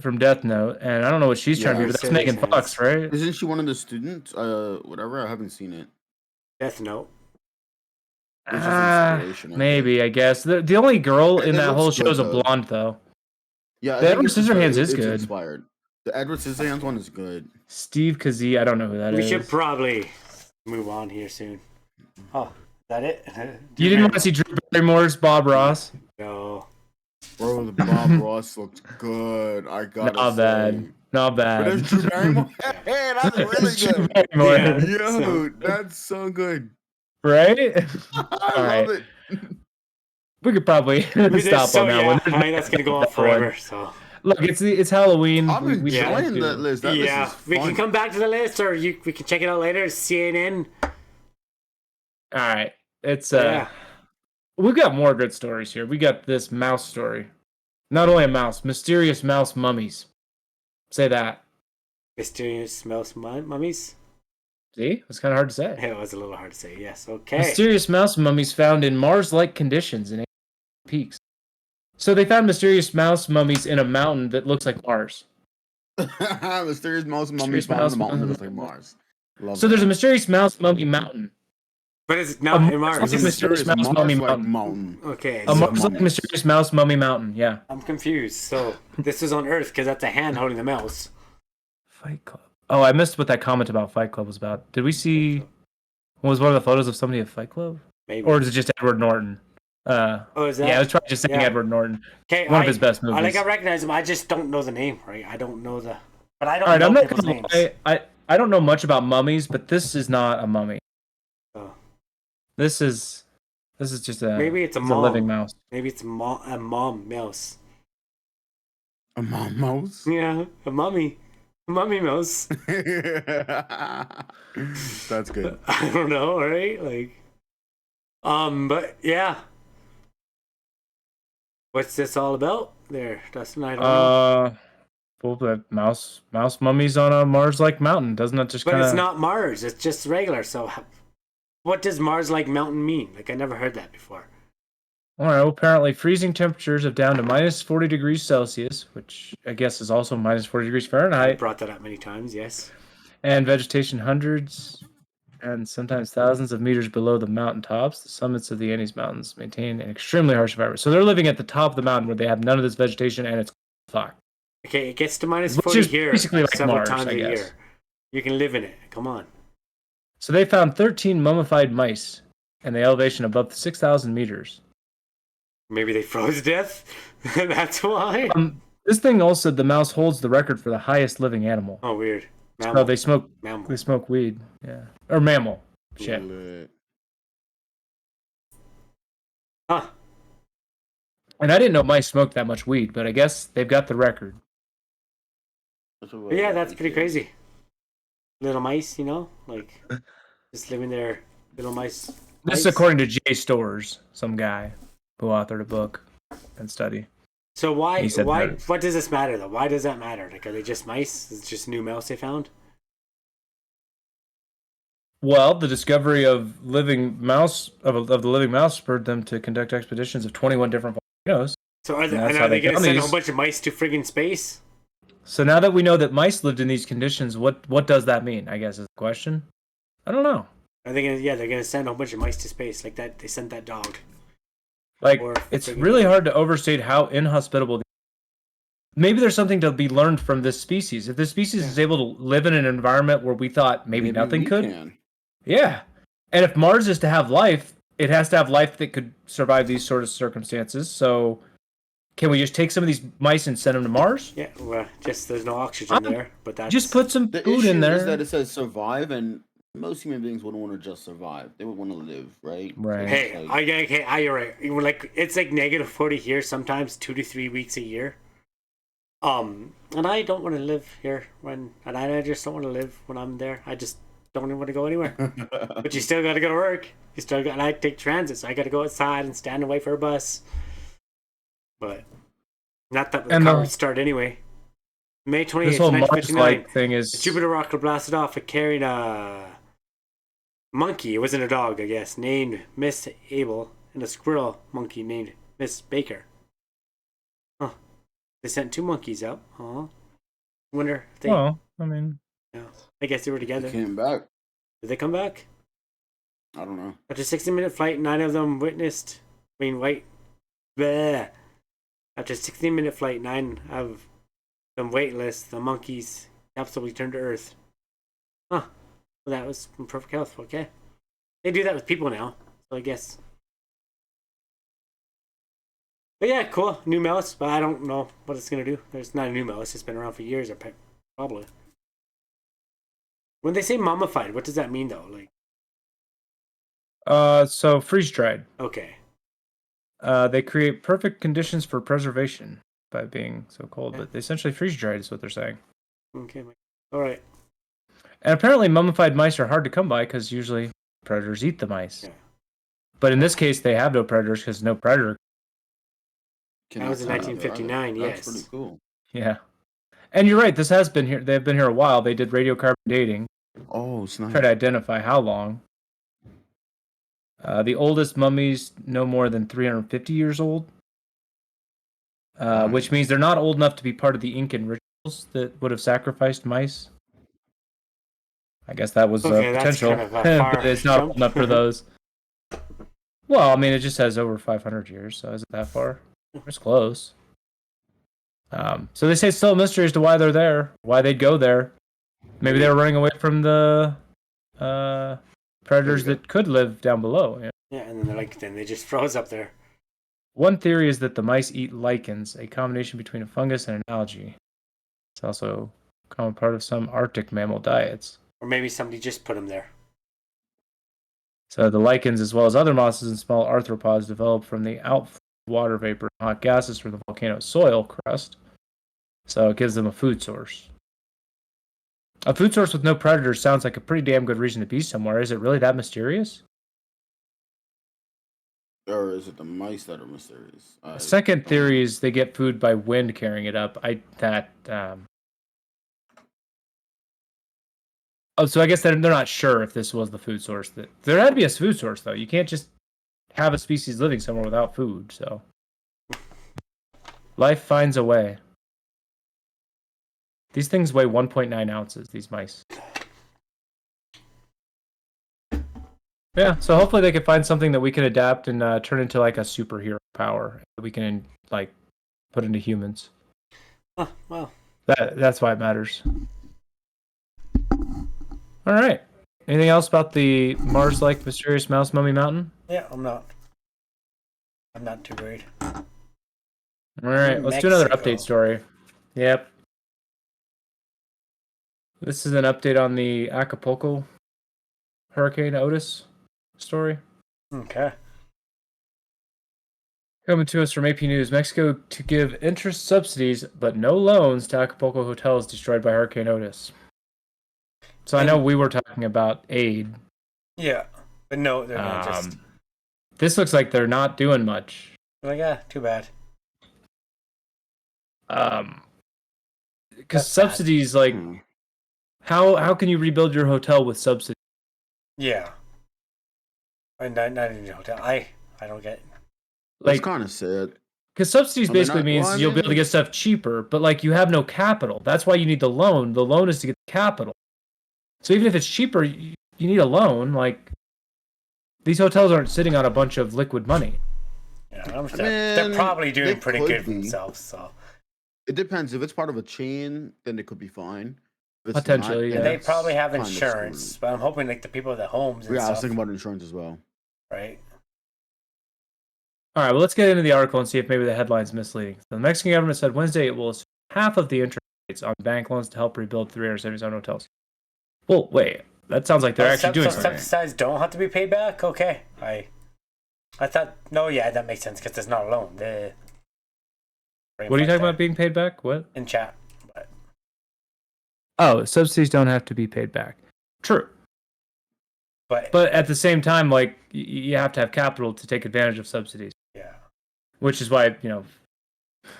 from Death Note, and I don't know what she's trying to be, but that's Megan Fox, right? Isn't she one of the students? Whatever. I haven't seen it. Death Note. Maybe I guess the only girl in that whole show is a blonde though. Yeah, the Edward Scissorhands is good. Inspired. The Edward Scissorhands one is good. Steve Kazee, I don't know who that is. We should probably move on here soon. Oh, is that it? You didn't want to see Drew Barrymore's Bob Ross? No. Bro, the Bob Ross looked good. I gotta say. Not bad. But there's Drew Barrymore. Hey, that's really good. Yo, that's so good. Right? I love it. We could probably stop on that one. I mean, that's gonna go on forever. So look, it's Halloween. I'm enjoying that list. That list is fun. We can come back to the list, or we can check it out later. CNN. All right, it's we've got more good stories here. We got this mouse story. Not only a mouse, mysterious mouse mummies. Say that. Mysterious mouse mummies. See, it's kind of hard to say. It was a little hard to say. Yes. Okay. Mysterious mouse mummies found in Mars-like conditions in peaks. So they found mysterious mouse mummies in a mountain that looks like Mars. Mysterious mouse mummies found in a mountain that looks like Mars. So there's a mysterious mouse mummy mountain. But it's not in Mars. It's a mysterious mouse mummy mountain. Okay. A Mars-like mysterious mouse mummy mountain. Yeah. I'm confused. So this is on Earth because that's a hand holding the mouse. Fight Club. Oh, I missed what that comment about Fight Club was about. Did we see? Was one of the photos of somebody at Fight Club? Maybe. Or is it just Edward Norton? Is that? Yeah, I was trying just saying Edward Norton. Okay, one of his best movies. I recognize him. I just don't know the name. Right? I don't know the. But I don't. All right, know I'm not people's gonna names. I don't know much about mummies, but this is not a mummy. Oh. This is just a. Maybe it's a living mouse. Maybe it's a mom mouse. A mom mouse? Yeah, a mummy. Mummy mouse. That's good. I don't know, right? Like, but yeah. What's this all about? There, Dustin. I don't know. Well, the mouse mummies on a Mars-like mountain. Doesn't that just kind of? But it's not Mars. It's just regular. So, what does Mars-like mountain mean? Like, I never heard that before. All right. Well, apparently, freezing temperatures of down to minus 40 degrees Celsius, which I guess is also minus 40 degrees Fahrenheit. I brought that up many times. Yes. And vegetation hundreds and sometimes thousands of meters below the mountaintops. The summits of the Andes Mountains maintain an extremely harsh environment. So they're living at the top of the mountain where they have none of this vegetation and it's fuck. Okay, it gets to minus Which 40 is here basically like several Mars, times I a guess. year. You can live in it. Come on. So they found 13 mummified mice and the elevation above 6,000 meters. Maybe they froze to death? That's why? This thing also said the mouse holds the record for the highest living animal. Oh, weird. So they smoke Mammal. They smoke weed. Yeah. Or mammal. Shit. Huh. And I didn't know mice smoked that much weed, but I guess they've got the record. But yeah, that's pretty crazy. Little mice, you know? Like, just living there. Little mice. This is according to Jay Storrs, some guy who authored a book and study. So why that. what does this matter though? Why does that matter? Like, are they just mice? It's just new mouse they found? Well, the discovery of living mouse of the living mouse spurred them to conduct expeditions of 21 different volcanoes. So are they And that's how going they to found send a these. whole bunch of mice to friggin' space? So now that we know that mice lived in these conditions, what does that mean? I guess is the question. I don't know. Are they going to? Yeah, they're going to send a whole bunch of mice to space like that. They sent that dog. Like, Or it's friggin' really hard to overstate how inhospitable. Maybe there's something to be learned from this species. If this species is able to live in an environment where we thought maybe nothing we could. can. Yeah. And if Mars is to have life, it has to have life that could survive these sort of circumstances. So can we just take some of these mice and send them to Mars? Yeah, well, just there's no oxygen there, but that's Just put some The food issue in there. is that it says survive, and most human beings wouldn't want to just survive. They would want to live, right? Right. Hey, you're right. You're like, it's like negative 40 here, sometimes 2 to 3 weeks a year. And I don't want to live here and I just don't want to live when I'm there. I just don't even want to go anywhere. But you still got to go to work. And I take transit, so I got to go outside and stand and wait for a bus. But not that the car would start anyway. May 28th, This whole 1959. Mars-like thing is... The Jupiter rocket blasted off. It carried a monkey. It wasn't a dog, I guess, named Miss Abel, and a squirrel monkey named Miss Baker. Huh. They sent 2 monkeys out. Huh. Wonder if they... Well, I mean... Yeah. I guess they were together. They came back. Did they come back? I don't know. After a 60-minute flight, 9 of them witnessed... Bleh. After a 16-minute flight, 9 of them weightless, the monkeys capsule returned to Earth. Huh. Well, that was in perfect health. Okay. They do that with people now, so I guess. But yeah, cool. New mouse, but I don't know what it's going to do. There's not a new mouse. It's been around for years, probably. When they say mummified, what does that mean, though? Like, so freeze-dried. okay. They create perfect conditions for preservation by being so cold, but they essentially freeze-dried is what they're saying. Okay. All right. And apparently mummified mice are hard to come by because usually predators eat the mice. Yeah. But in this case, they have no predators because no predator. That was in 1959, yes. That's pretty cool. Yeah. And you're right, this has been here. They've been here a while. They did radiocarbon dating. Oh, it's nice. Try to identify how long. The oldest mummies no more than 350 years old, which means they're not old enough to be part of the Incan rituals that would have sacrificed mice. I guess that was potential, kind of a far but it's not jump. old enough for those. Well, I mean, it just has over 500 years, so is it that far? It's close. So they say it's still a mystery as to why they're there, why they'd go there. Maybe they were running away from the predators that could live down below. Yeah, and then they just froze up there. One theory is that the mice eat lichens, a combination between a fungus and an algae. It's also a common part of some Arctic mammal diets. Or maybe somebody just put them there. So the lichens, as well as other mosses and small arthropods, develop from the outflow of water vapor and hot gases from the volcano's soil crust. So it gives them a food source. A food source with no predators sounds like a pretty damn good reason to be somewhere. Is it really that mysterious? Or is it the mice that are mysterious? Second theory is they get food by wind carrying it up. So I guess they're not sure if this was the food source. There had to be a food source, though. You can't just have a species living somewhere without food. So life finds a way. These things weigh 1.9 ounces, these mice. Yeah, so hopefully they can find something that we can adapt and turn into like a superhero power that we can like put into humans. Oh, well. That's why it matters. All right. Anything else about the Mars-like mysterious mouse mummy mountain? Yeah, I'm not too worried. All right, let's do another update story. Yep. This is an update on the Acapulco Hurricane Otis story. Okay. Coming to us from AP News, Mexico to give interest subsidies but no loans to Acapulco hotels destroyed by Hurricane Otis. So I know we were talking about aid. Yeah, but no, they're not just... This looks like they're not doing much. Like, yeah, too bad. Because subsidies, like, how can you rebuild your hotel with subsidies? Yeah. Not in a hotel. I don't get it. Like, kind of sad. Because subsidies basically means you'll be able to get stuff cheaper, but like you have no capital. That's why you need the loan. The loan is to get the capital. So even if it's cheaper, you need a loan. Like, these hotels aren't sitting on a bunch of liquid money. Yeah, they're probably doing pretty good for themselves. So it depends. If it's part of a chain, then it could be fine. Potentially, yeah. And they probably have insurance, but I'm hoping like the people with the homes. And I was thinking about insurance as well. Right. All right, well, let's get into the article and see if maybe the headline's misleading. So the Mexican government said Wednesday it will assume half of the interest rates on bank loans to help rebuild 377 hotels. Well, wait, that sounds like they're actually doing something. Subsidies don't have to be paid back? Okay. I thought, no, yeah, that makes sense because it's not a loan. What are you talking about being paid back? What? In chat. But... Oh, subsidies don't have to be paid back. True. But at the same time, like, you have to have capital to take advantage of subsidies. Yeah. Which is why,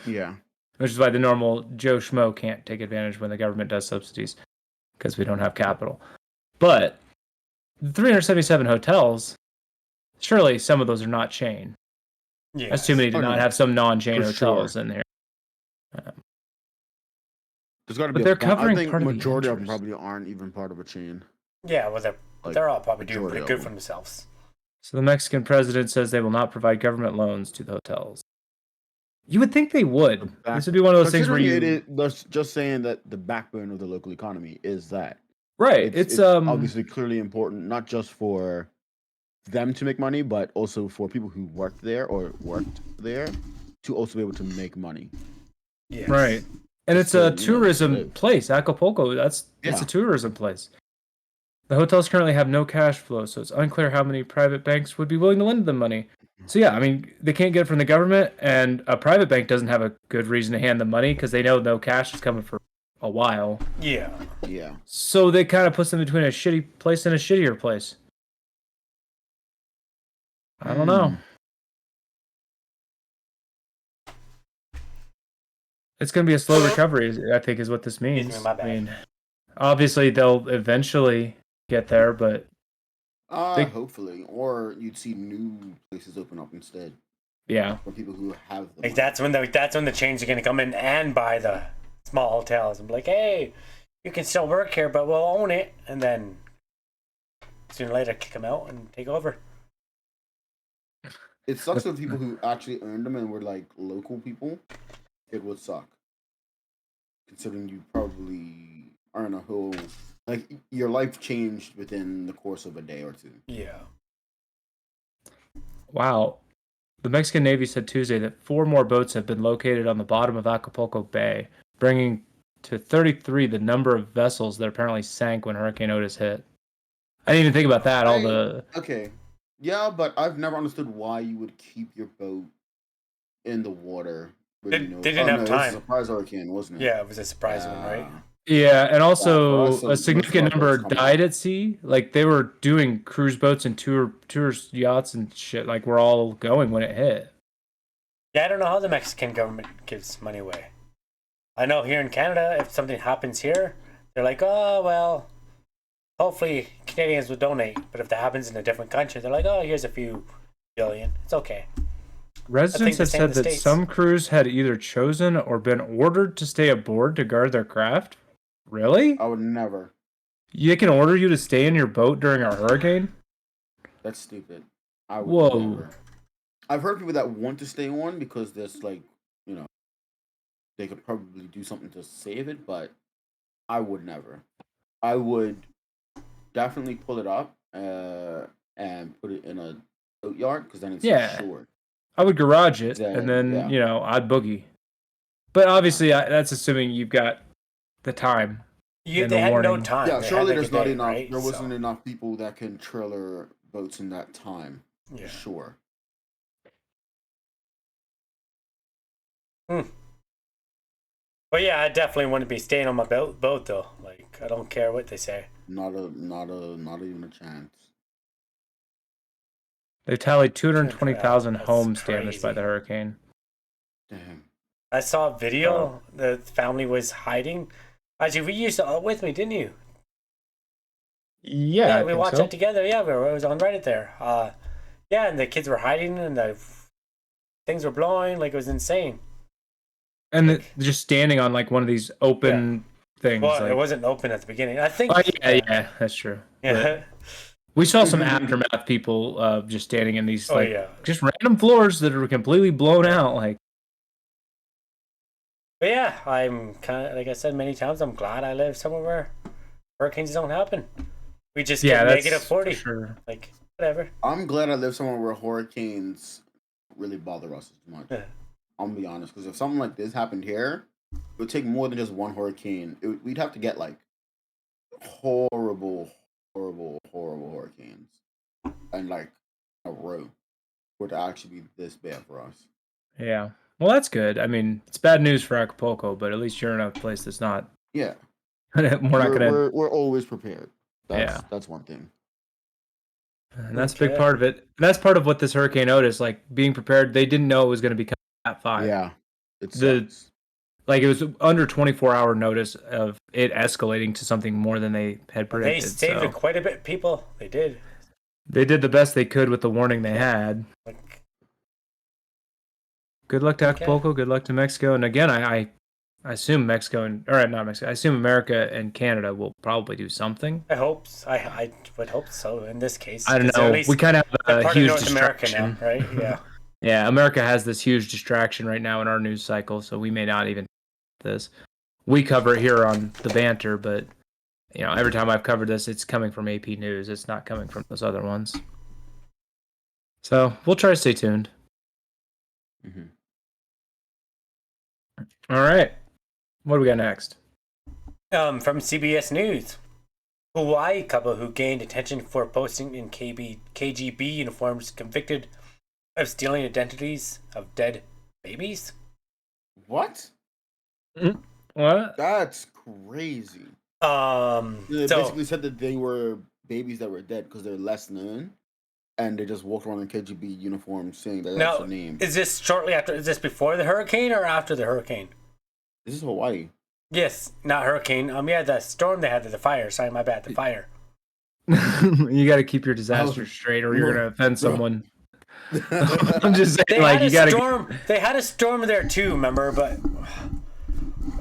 Yeah. Which is why the normal Joe Schmo can't take advantage when the government does subsidies. Because we don't have capital. But the 377 hotels, surely some of those are not chain. Yeah. That's too many to not have some non-chain hotels in here. There's got to be. But they're covering part of the majority of them probably aren't even part of a chain. Yeah, well, they're all probably doing pretty good for themselves. So the Mexican president says they will not provide government loans to the hotels. You would think they would. This would be one of those things where just saying that the backbone of the local economy is that. Right. It's obviously clearly important, not just for them to make money, but also for people who worked there to also be able to make money. Yes. Right. And it's a tourism place. Acapulco, it's a tourism place. The hotels currently have no cash flow, so it's unclear how many private banks would be willing to lend them money. So yeah, I mean, they can't get it from the government, and a private bank doesn't have a good reason to hand them money because they know no cash is coming for a while. Yeah. Yeah. So they kind of puts them between a shitty place and a shittier place. I don't know. It's going to be a slow recovery, I think, is what this means. I mean, obviously they'll eventually get there, but hopefully, or you'd see new places open up instead. Yeah, for people who have them. Like that's when the chains are going to come in and buy the small hotels and be like, hey, you can still work here, but we'll own it, and then sooner or later kick them out and take over. It sucks for people who actually earned them and were like local people. It would suck, considering you probably earn a whole, like, your life changed within the course of a day or two. Yeah. Wow. The Mexican Navy said Tuesday that 4 more boats have been located on the bottom of Acapulco Bay, bringing to 33 the number of vessels that apparently sank when Hurricane Otis hit. I didn't even think about that. Okay. Yeah, but I've never understood why you would keep your boat in the water. They didn't have time. It was a surprise hurricane, wasn't it? Yeah, it was a surprise one, right? Yeah, and also a significant number died at sea. Like, they were doing cruise boats and tourist yachts and shit. Like, we're all going when it hit. Yeah, I don't know how the Mexican government gives money away. I know here in Canada, if something happens here, they're like, oh, well, hopefully Canadians will donate. But if that happens in a different country, they're like, oh, here's a few billion. It's okay. Residents have said that some crews had either chosen or been ordered to stay aboard to guard their craft. Really? I would never. They can order you to stay in your boat during a hurricane? That's stupid. I would Whoa. never. I've heard people that want to stay on because there's like, they could probably do something to save it, but I would never. I would definitely pull it up and put it in a boat yard because then it's short. I would garage it Then, and then yeah. I'd boogie. But obviously, that's assuming you've got the time. They had no time. Yeah, They surely had, there's like, not a day, enough. right? There wasn't enough people that can trailer boats in that time. Yeah. Sure. But yeah, I definitely wouldn't be staying on my boat though. Like, I don't care what they say. Not even a chance. They tallied 220,000 That's homes crazy. damaged by the hurricane. Damn. I saw a video. The family was hiding. Actually, we used to with me, didn't you? Yeah, we watched it together. Yeah, it was on Reddit there. Yeah, and the kids were hiding, and the things were blowing. Like, it was insane. And just standing on like one of these open things. Well, like, it wasn't open at the beginning. I think. Oh, yeah, that's true. Yeah. But we saw some aftermath people just standing in these just random floors that are completely blown out. Like, but yeah, I'm kind of, like I said many times, I'm glad I live somewhere where hurricanes don't happen. We just get negative 40. Sure. Like, whatever. I'm glad I live somewhere where hurricanes really bother us as much. Yeah. I'm gonna be honest, because if something like this happened here, it would take more than just one hurricane. We'd have to get like horrible hurricanes, and like a row, for it to actually be this bad for us. Yeah. Well, that's good. I mean, it's bad news for Acapulco, but at least you're in a place that's not. Yeah. We're always prepared. That's one thing. And that's a big part of it. And that's part of what this Hurricane Otis, like being prepared. They didn't know it was going to become at 5. Yeah. It was under 24-hour notice of it escalating to something more than they had predicted. They saved it quite a bit, people. They did. They did the best they could with the warning they had. Good luck to Acapulco. Good luck to Mexico. And again, I assume I assume America and Canada will probably do something. I hope. I would hope so. In this case, I don't know. We kind of have a huge distraction. America now, right? Yeah. Yeah, America has this huge distraction right now in our news cycle, so we may not even this. We cover it here on the Banter, but every time I've covered this, it's coming from AP News. It's not coming from those other ones. So we'll try to stay tuned. Mm-hmm. All right. What do we got next? From CBS News. Hawaii couple who gained attention for posting in KGB uniforms convicted of stealing identities of dead babies. What? What? That's crazy. They basically said that they were babies that were dead because they're less known, and they just walked around in KGB uniforms saying that that's the name. Is this shortly after? Is this before the hurricane or after the hurricane? This is Hawaii. Yes, not hurricane. Yeah, the storm they had, the fire. Sorry, my bad. The fire. You got to keep your disasters straight, or you're gonna offend someone. I'm just saying, you got to. They had a storm there too, remember? But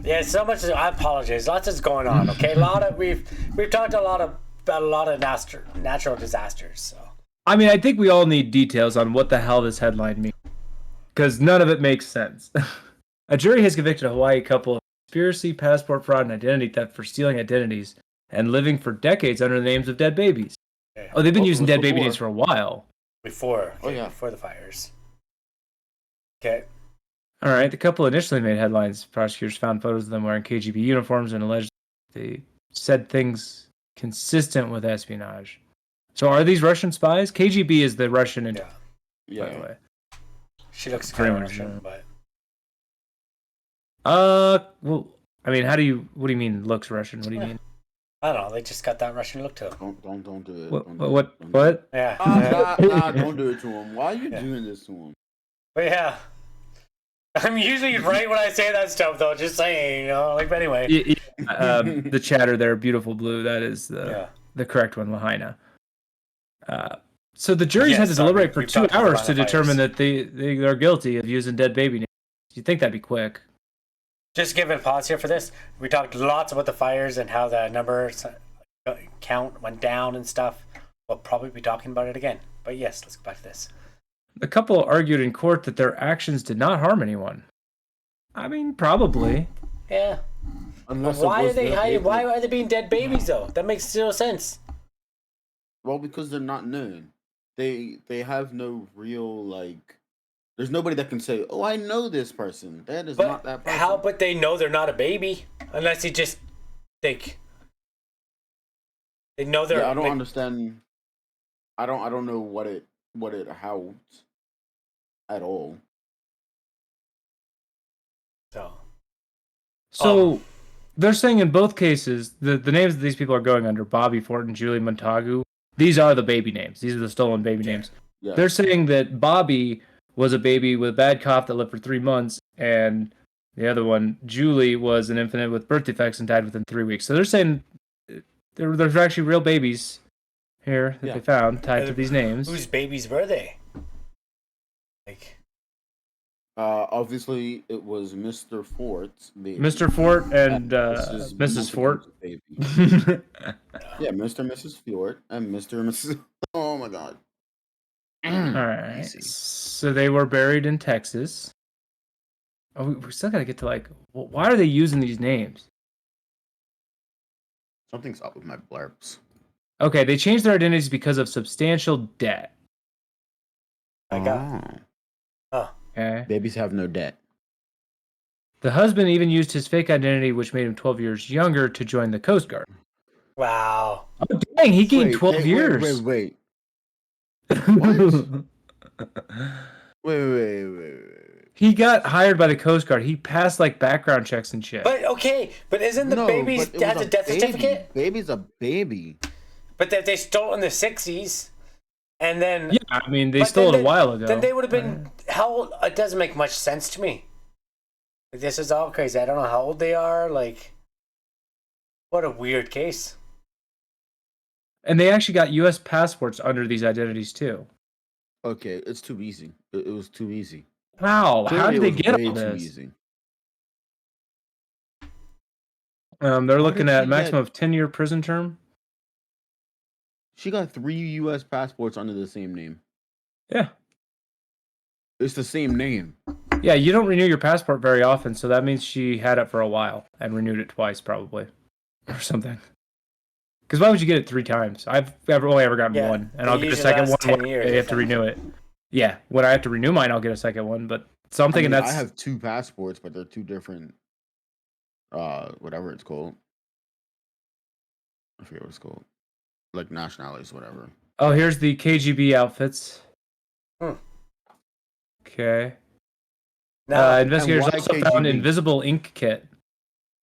yeah, so much. I apologize. Lots is going on. Okay, we've talked about a lot of natural disasters. So I mean, I think we all need details on what the hell this headline means, because none of it makes sense. A jury has convicted a Hawaii couple of conspiracy, passport fraud, and identity theft for stealing identities and living for decades under the names of dead babies. Okay. Oh, they've been using dead baby names for a while. Before the fires. Okay. All right. The couple initially made headlines. Prosecutors found photos of them wearing KGB uniforms and alleged they said things consistent with espionage. So are these Russian spies? KGB is the Russian. Yeah. By the way. She looks kind of Russian, but. Well, I mean, what do you mean looks Russian? What do you mean? I don't know. They just got that Russian look to them. Don't do it. What? Yeah. Don't do it to him. Why are you doing this to him? But yeah. I'm usually right when I say that stuff, though. Just saying, but anyway. The chatter there, beautiful blue. That is the correct one, Lahaina. So the jury's had to deliberate for 2 hours to determine that they are guilty of using dead baby names. You'd think that'd be quick. Just give it a pause here for this. We talked lots about the fires and how the number count went down and stuff. We'll probably be talking about it again. But yes, let's go back to this. The couple argued in court that their actions did not harm anyone. I mean, probably. Yeah. Unless Why are they hiding? Why are they being dead babies though? That makes zero sense. Well, because they're not known. They have no real like. There's nobody that can say, "Oh, I know this person." That is not that person. How? But they know they're not a baby unless you just think they know they're. Yeah, I don't understand. I don't know what it holds at all. So they're saying in both cases the names that these people are going under, Bobby Fort and Julie Montagu, these are the baby names. These are the stolen baby names. Yeah. They're saying that Bobby was a baby with a bad cough that lived for 3 months, and the other one, Julie, was an infant with birth defects and died within 3 weeks. So they're saying there's actually real babies here that they found tied to these names. Whose babies were they? Like, obviously it was Mr. Fort's baby. Mr. Fort and Mrs. Fort. Baby. Yeah, Mr. and Mrs. Fort and Mr. and Mrs. Oh my God. All right. So they were buried in Texas. Oh, we still got to get to like, why are they using these names? Something's up with my blurbs. Okay, they changed their identities because of substantial debt. I got. Oh. Okay. Babies have no debt. The husband even used his fake identity, which made him 12 years younger, to join the Coast Guard. Wow. Oh, dang, he gained 12 years. Wait. Wait. He got hired by the Coast Guard. He passed like background checks and shit. But isn't the baby has a death certificate? Baby's a baby. But that they stole in the 60s, and then yeah, I mean they stole it a while ago. Then they would have been how old? It doesn't make much sense to me. Like, this is all crazy. I don't know how old they are. Like, what a weird case. And they actually got U.S. passports under these identities too. Okay, it's too easy. It was too easy. Wow, how did they get all way this? Too easy. They're looking at maximum of 10-year prison term. She got 3 U.S. passports under the same name. Yeah. It's the same name. Yeah, you don't renew your passport very often, so that means she had it for a while and renewed it twice, probably, or something. Because why would you get it 3 times? I've only ever gotten one, and I'll get a second one when they have to renew it. Yeah, when I have to renew mine, I'll get a second one. But something, I have 2 passports, but they're 2 different. Whatever it's called. I forget what it's called. Like nationalities, whatever. Oh, here's the KGB outfits. Okay. Now, investigators also KGB? found invisible ink kit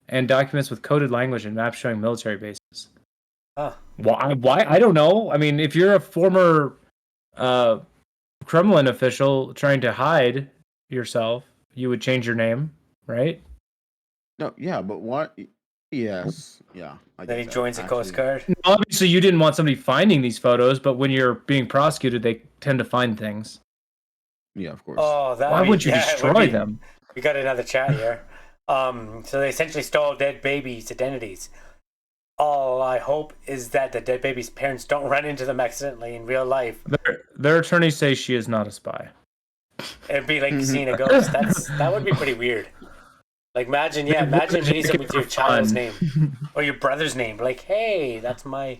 and documents with coded language and maps showing military bases. Why? I don't know. I mean, if you're a former Kremlin official trying to hide yourself, you would change your name, right? No, yeah, but what? Yes, yeah. Then he joins the Coast Guard. Obviously, you didn't want somebody finding these photos, but when you're being prosecuted, they tend to find things. Yeah, of course. Oh, why would you destroy them? We got another chat here. So they essentially stole dead babies' identities. All I hope is that the dead baby's parents don't run into them accidentally in real life. Their attorneys say she is not a spy. It'd be like seeing a ghost. That would be pretty weird. Like imagine releasing with your child's name or your brother's name. Like, hey, that's my.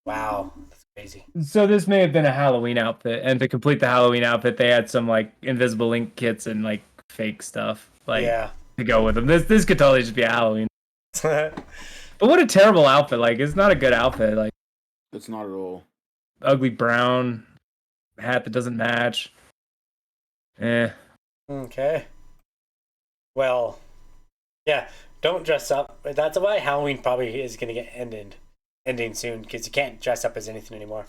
Wow, that's crazy. So this may have been a Halloween outfit, and to complete the Halloween outfit, they had some like invisible ink kits and like fake stuff, like to go with them. This could totally just be a Halloween. But what a terrible outfit! Like, it's not a good outfit. Like, it's not at all. Ugly brown hat that doesn't match. Okay. Well, yeah. Don't dress up. That's why Halloween probably is going to get ending soon, because you can't dress up as anything anymore.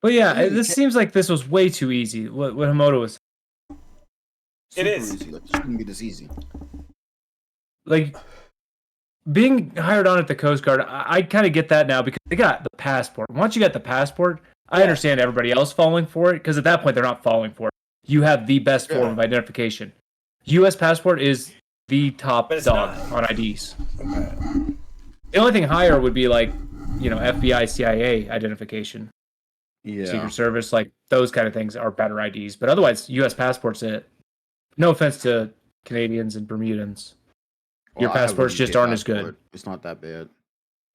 But yeah, this seems like this was way too easy. What Hamoto was. It is. Easy. Like, it shouldn't be this easy. Like, being hired on at the Coast Guard, I kind of get that now because they got the passport. Once you got the passport, I understand everybody else falling for it, because at that point they're not falling for it. You have the best form of identification. U.S. passport is the top dog on IDs. Okay. The only thing higher would be like, FBI, CIA identification. Secret Service, like those kind of things are better IDs. But otherwise, U.S. passport's it. No offense to Canadians and Bermudans. Your passports just aren't as good. It's not that bad.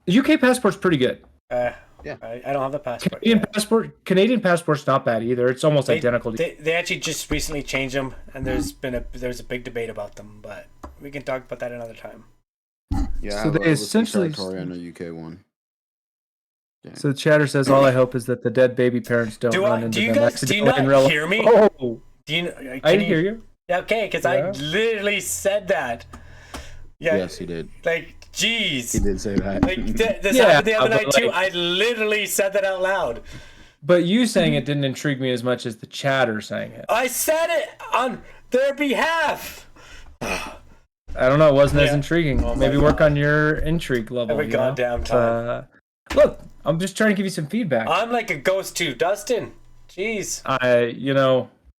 The UK passport's pretty good. Yeah. I don't have the passport. Canadian passport's not bad either. It's almost identical. They actually just recently changed them, and there's a big debate about them, but we can talk about that another time. Yeah, so they essentially Victoria and a UK one. Dang. So the chatter says, "All I hope is that the dead baby parents don't run into them accidentally in real life." Do you not hear me? Oh, I didn't hear you. Okay, because I literally said that. Yeah, yes, he did. Like, jeez. He did say that. Like, this happened the other night too. I literally said that out loud. But you saying it didn't intrigue me as much as the chatter saying it. I said it on their behalf. I don't know. It wasn't as intriguing. Maybe work on your intrigue level. Every goddamn time. Look, I'm just trying to give you some feedback. I'm like a ghost too, Dustin. Jeez.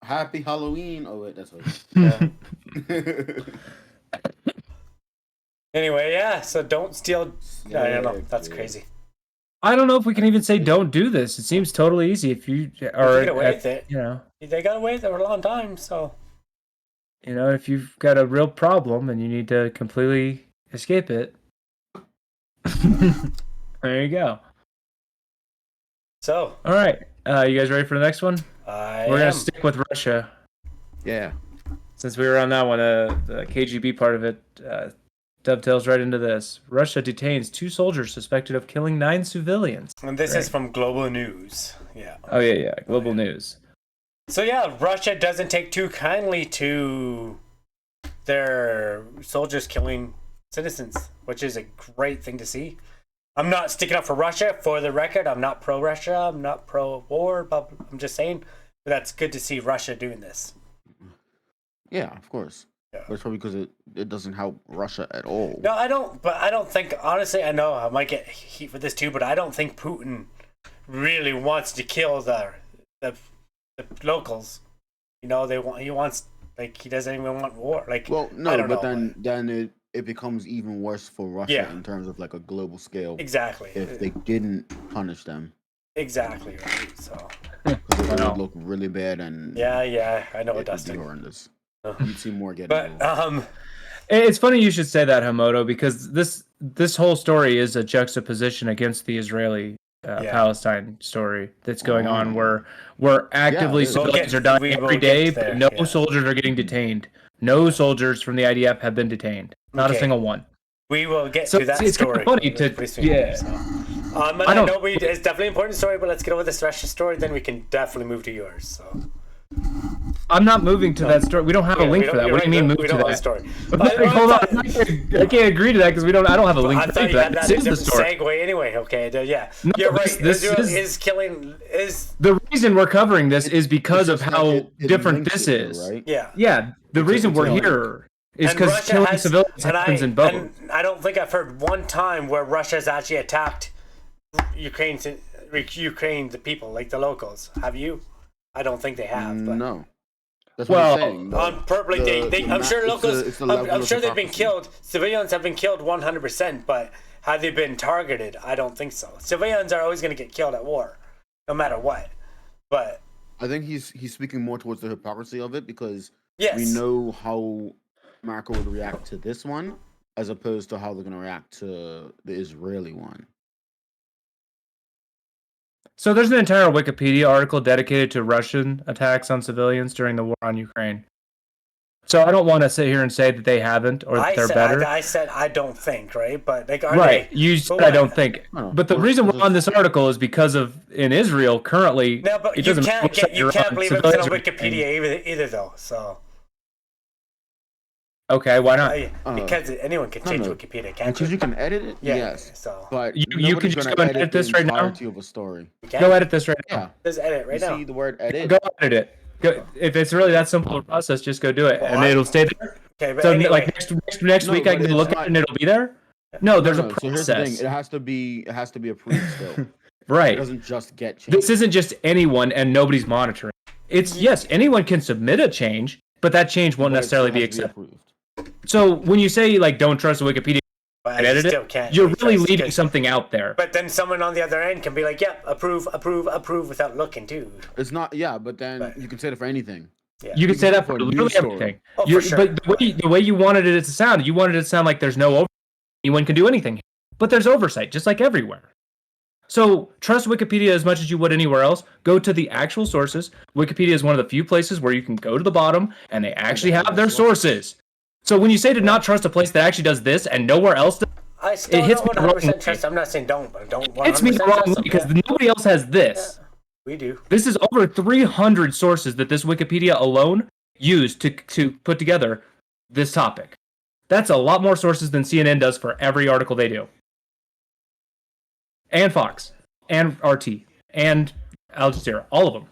Happy Halloween. Oh wait, that's what. Anyway, yeah. So don't steal. I don't know. That's crazy. I don't know if we can even say don't do this. It seems totally easy if you are. Get away with it. They got away with it for a long time. So. If you've got a real problem and you need to completely escape it, there you go. So. All right. You guys ready for the next one? We're going to stick with Russia. Yeah. Since we were on that one, the KGB part of it dovetails right into this. Russia detains 2 soldiers suspected of killing 9 civilians. And this is from Global News. Yeah. Oh, yeah. Global News. So, yeah, Russia doesn't take too kindly to their soldiers killing citizens, which is a great thing to see. I'm not sticking up for Russia, for the record. I'm not pro-Russia. I'm not pro-war, but I'm just saying that's good to see Russia doing this. Yeah, of course. Yeah. But it's probably because it doesn't help Russia at all. No, I don't. But I don't think, honestly, I know I might get heat for this too, but I don't think Putin really wants to kill the locals. He wants, like, he doesn't even want war. Like, well, no, but then it becomes even worse for Russia in terms of like a global scale. Exactly. If they didn't punish them. Exactly right. So. Because it would look really bad and. Yeah, I know it does. It'd be horrendous. You'd see more getting. But it's funny you should say that, Hamoto, because this whole story is a juxtaposition against the Israeli Palestine story that's going on, where actively civilians are dying every day, but no soldiers are getting detained. No soldiers from the IDF have been detained. Not a single one. We will get to that it's story. It's funny I know it's definitely an important story, but let's get over this Russia story, then we can definitely move to yours. So. I'm not moving to that story. We don't have a link for that. What do you mean move to that? Story. Hold on. I can't agree to that because I don't have a link for that. This is the story. Segue anyway. Okay. Yeah. No, you're right. Israel is killing. The reason we're covering this is because of how different this is. Right? Yeah. Yeah. The reason we're here is because killing civilians happens in both. And I don't think I've heard one time where Russia has actually attacked Ukraine, the people, like the locals. Have you? I don't think they have. But. No. That's what I'm saying. On purpose, I'm sure locals. I'm sure they've been killed. Civilians have been killed 100%, but have they been targeted? I don't think so. Civilians are always going to get killed at war, no matter what. But I think he's speaking more towards the hypocrisy of it because we know how America would react to this one as opposed to how they're going to react to the Israeli one. So there's an entire Wikipedia article dedicated to Russian attacks on civilians during the war on Ukraine. So I don't want to sit here and say that they haven't or that they're better. I said I don't think, right? But like, you said I don't think. But the reason we're on this article is because of in Israel currently. No, but you can't believe it's on Wikipedia either though. So. Okay, why not? Because anyone can change Wikipedia, can't you? Because you can edit it. Yeah, yes. So. But you can just go and edit this right now. Of a story. Go edit this right now. Yeah. Just edit right now. See the word edit. Go edit it. If it's really that simple a process, just go do it, and it'll stay there. Okay, but so anyway. like next week, I can look at it and it'll be there. No, there's a process. So here's the thing. It has to be approved still. Right. It doesn't just get changed. This isn't just anyone and nobody's monitoring. It's yes, anyone can submit a change, but that change won't necessarily be accepted. So when you say like don't trust Wikipedia, But and I edit still it, can't. you're really really trust leaving 'cause- something out there. But then someone on the other end can be like, "Yep, approve, approve, approve," without looking too. It's not. Yeah, but then But- you can say that for anything. Yeah. You can say that for for a literally news story. everything. Oh, for sure. But the way you wanted it to sound, you wanted it to sound like there's no oversight. Anyone can do anything. But there's oversight, just like everywhere. So trust Wikipedia as much as you would anywhere else. Go to the actual sources. Wikipedia is one of the few places where you can go to the bottom and they actually have their sources. So when you say to not trust a place that actually does this and nowhere else does, I still hits don't me the wrong 100% way. trust. I'm not saying don't, but don't. it's me the 100% wrong trust way them. because Yeah. nobody else has this. We do. This is over 300 sources that this Wikipedia alone used to put together this topic. That's a lot more sources than CNN does for every article they do. And Fox, and RT, and Al Jazeera, all of them.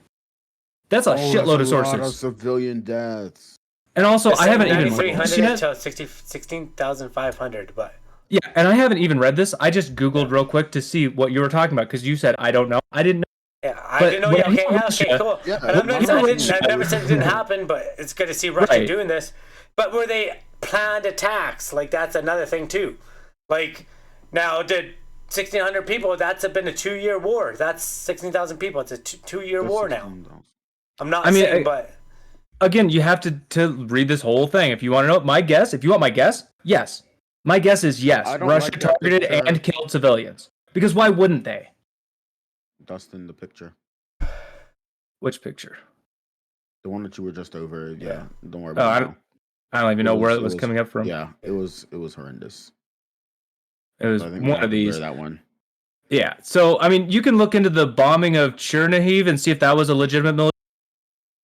That's a shitload of sources. A lot of civilian deaths. And also, I haven't even 9,300 to 16,500, but yeah, and I haven't even read this. I just Googled real quick to see what you were talking about because you said I don't know. I didn't know. yeah, I But didn't know. when Yeah, I okay, hear yeah, okay, Russia- cool. Yeah, And I've Russia- never said it didn't happen, but it's good to see Russia Right. doing this. But were they planned attacks? Like that's another thing too. Like now, did 1,600 people? That's been a 2-year war. That's 16,000 people. It's a 2-year war now. I'm not saying, but Again, you have to read this whole thing if you want to know. My guess, if you want my guess, yes. My guess is yes. I don't Russia like that targeted picture. and killed civilians. Because why wouldn't they? Dustin, the picture, Which picture? the one that you were just over. Yeah, don't worry Oh, about it. I don't even know where it was was- coming up from. Yeah, it was horrendous. It was I think one of these. That one. Yeah. So, I mean, you can look into the bombing of Chernihiv and see if that was a legitimate military.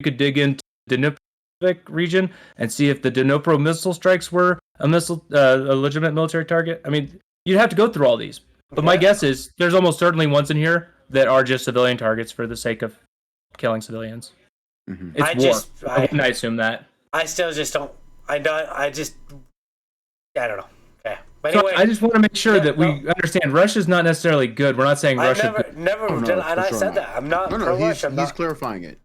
You could dig into the Dnipro region and see if the Dnipro missile strikes were a legitimate military target. I mean, you'd have to go through all these. But my guess is there's almost certainly ones in here that are just civilian targets for the sake of killing civilians. Mm-hmm. It's war. I wouldn't assume that. I still just don't. I don't know. Okay, but So anyway, I just want to make sure Yeah, that we understand Russia's not necessarily good. We're not saying I Russia. never Oh, no, did, for and I sure said not. that I'm not No, pro he's Russia. I'm not. clarifying it.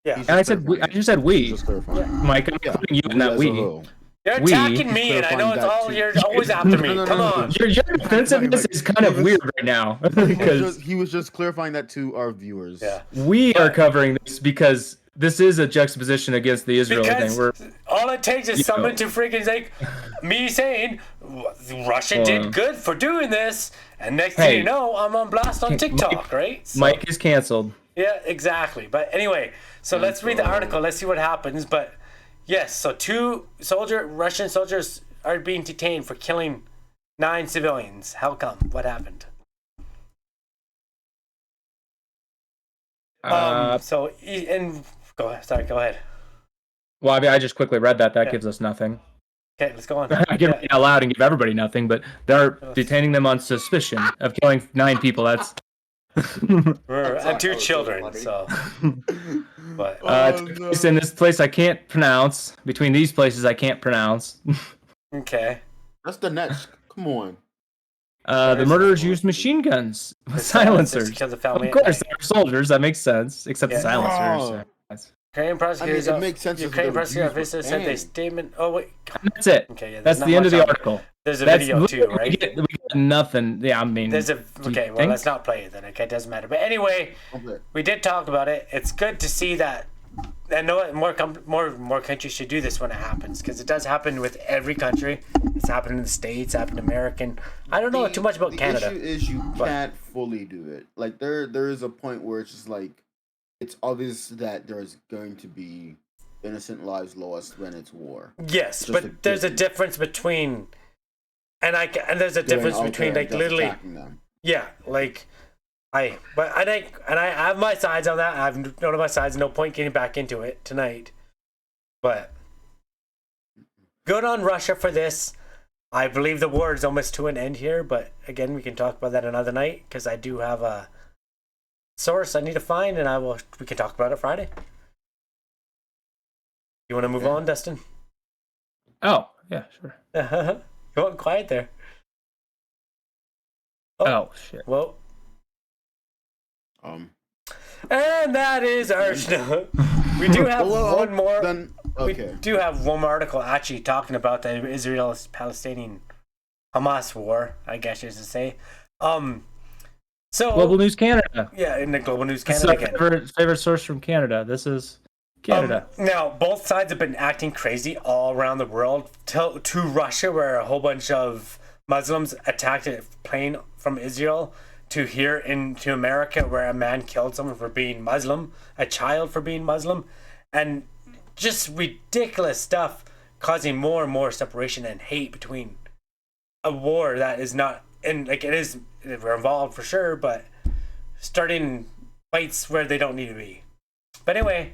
Yeah, He's And I said we. I just said we. Just clarifying. Mike, I'm putting you in that as a we. whole. you're we- attacking me, and I know clarifying it's that all too. you're always after me. No, Come no. on. Your defensiveness is kind of weird right now because He was just clarifying that to our viewers. Yeah. we are covering this because this is a juxtaposition against the Israel thing. Because all it takes is someone to freaking like me saying Russia did good for doing this, and next thing Hey. you know, I'm on blast on TikTok, right? So, Mike is canceled. yeah, exactly. But anyway, so let's read the article. Let's see what happens. But yes, so 2 Russian soldiers are being detained for killing 9 civilians. How come? What happened? So go ahead. Well, I mean, I just quickly read that. That gives us nothing. Okay, let's go on. I can read it out loud and give everybody nothing, but they're detaining them on suspicion of killing 9 people. That's And 2 children. So, but it's in this place I can't pronounce. Between these places I can't pronounce. okay. That's the next. Come on. The murderers used machine guns with silencers. Because the family. Of course, they're soldiers. That makes sense. Except the Yeah. silencers. Ukrainian prosecutors. it makes sense if Ukrainian they were prosecutor used for sent a aim. statement. Oh wait. That's it. Okay, yeah. That's there's the not end of much the on it. article. There's a That's video too, right? We get nothing. Yeah, I mean. There's a do you okay. Well, think? let's not play it then. Okay, it doesn't matter. But anyway, Okay. we did talk about it. It's good to see that. I know more countries should do this when it happens because it does happen with every country. It's happened in the States, happened in American. I don't know too much about Canada. The issue is you but- can't fully do it. Like there is a point where it's just like it's obvious that there's going to be innocent lives lost when it's war. Yes, Just but there's a given. difference between, and there's a difference Going out between there like and just literally, attacking them. yeah, like I have my sides on that. I have none of my sides. No point getting back into it tonight, but good on Russia for this. I believe the war is almost to an end here, but again, we can talk about that another night because I do have a source I need to find, and we can talk about it Friday. You want to move on, Dustin? Oh, yeah, sure. You went quiet there. Oh, shit. Well, Um. and that is our show. We do have one more. Then We okay. do have one more article actually talking about the Israel-Palestinian Hamas war, I guess you should say. So Global News Canada. yeah, in the Global News This is Canada our again. favorite source from Canada. This is Canada. Now, both sides have been acting crazy all around the world. To Russia, where a whole bunch of Muslims attacked a plane from Israel, to here into America, where a man killed someone for being Muslim, a child for being Muslim, and just ridiculous stuff, causing more and more separation and hate between a war that is not, and like it is, we're involved for sure, but starting fights where they don't need to be. But anyway,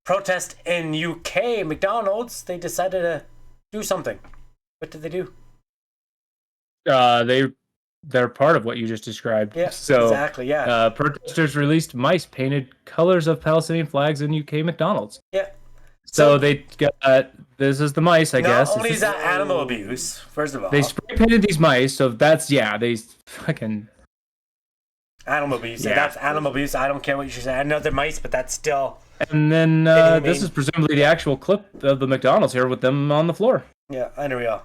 protest in UK, McDonald's, they decided to do something. What did they do? They're part of what you just described. Yeah, so, exactly, yeah. Protesters released mice painted colors of Palestinian flags in UK McDonald's. Yeah. So they got, this is the mice, I guess. Not only is that animal abuse, first of all. They spray painted these mice, so that's, yeah, they fucking... Animal abuse. Yeah. That's animal abuse. I don't care what you should say. I know they're mice, but that's still... And then Inhumane. this is presumably the actual clip of the McDonald's here with them on the floor. Yeah, unreal.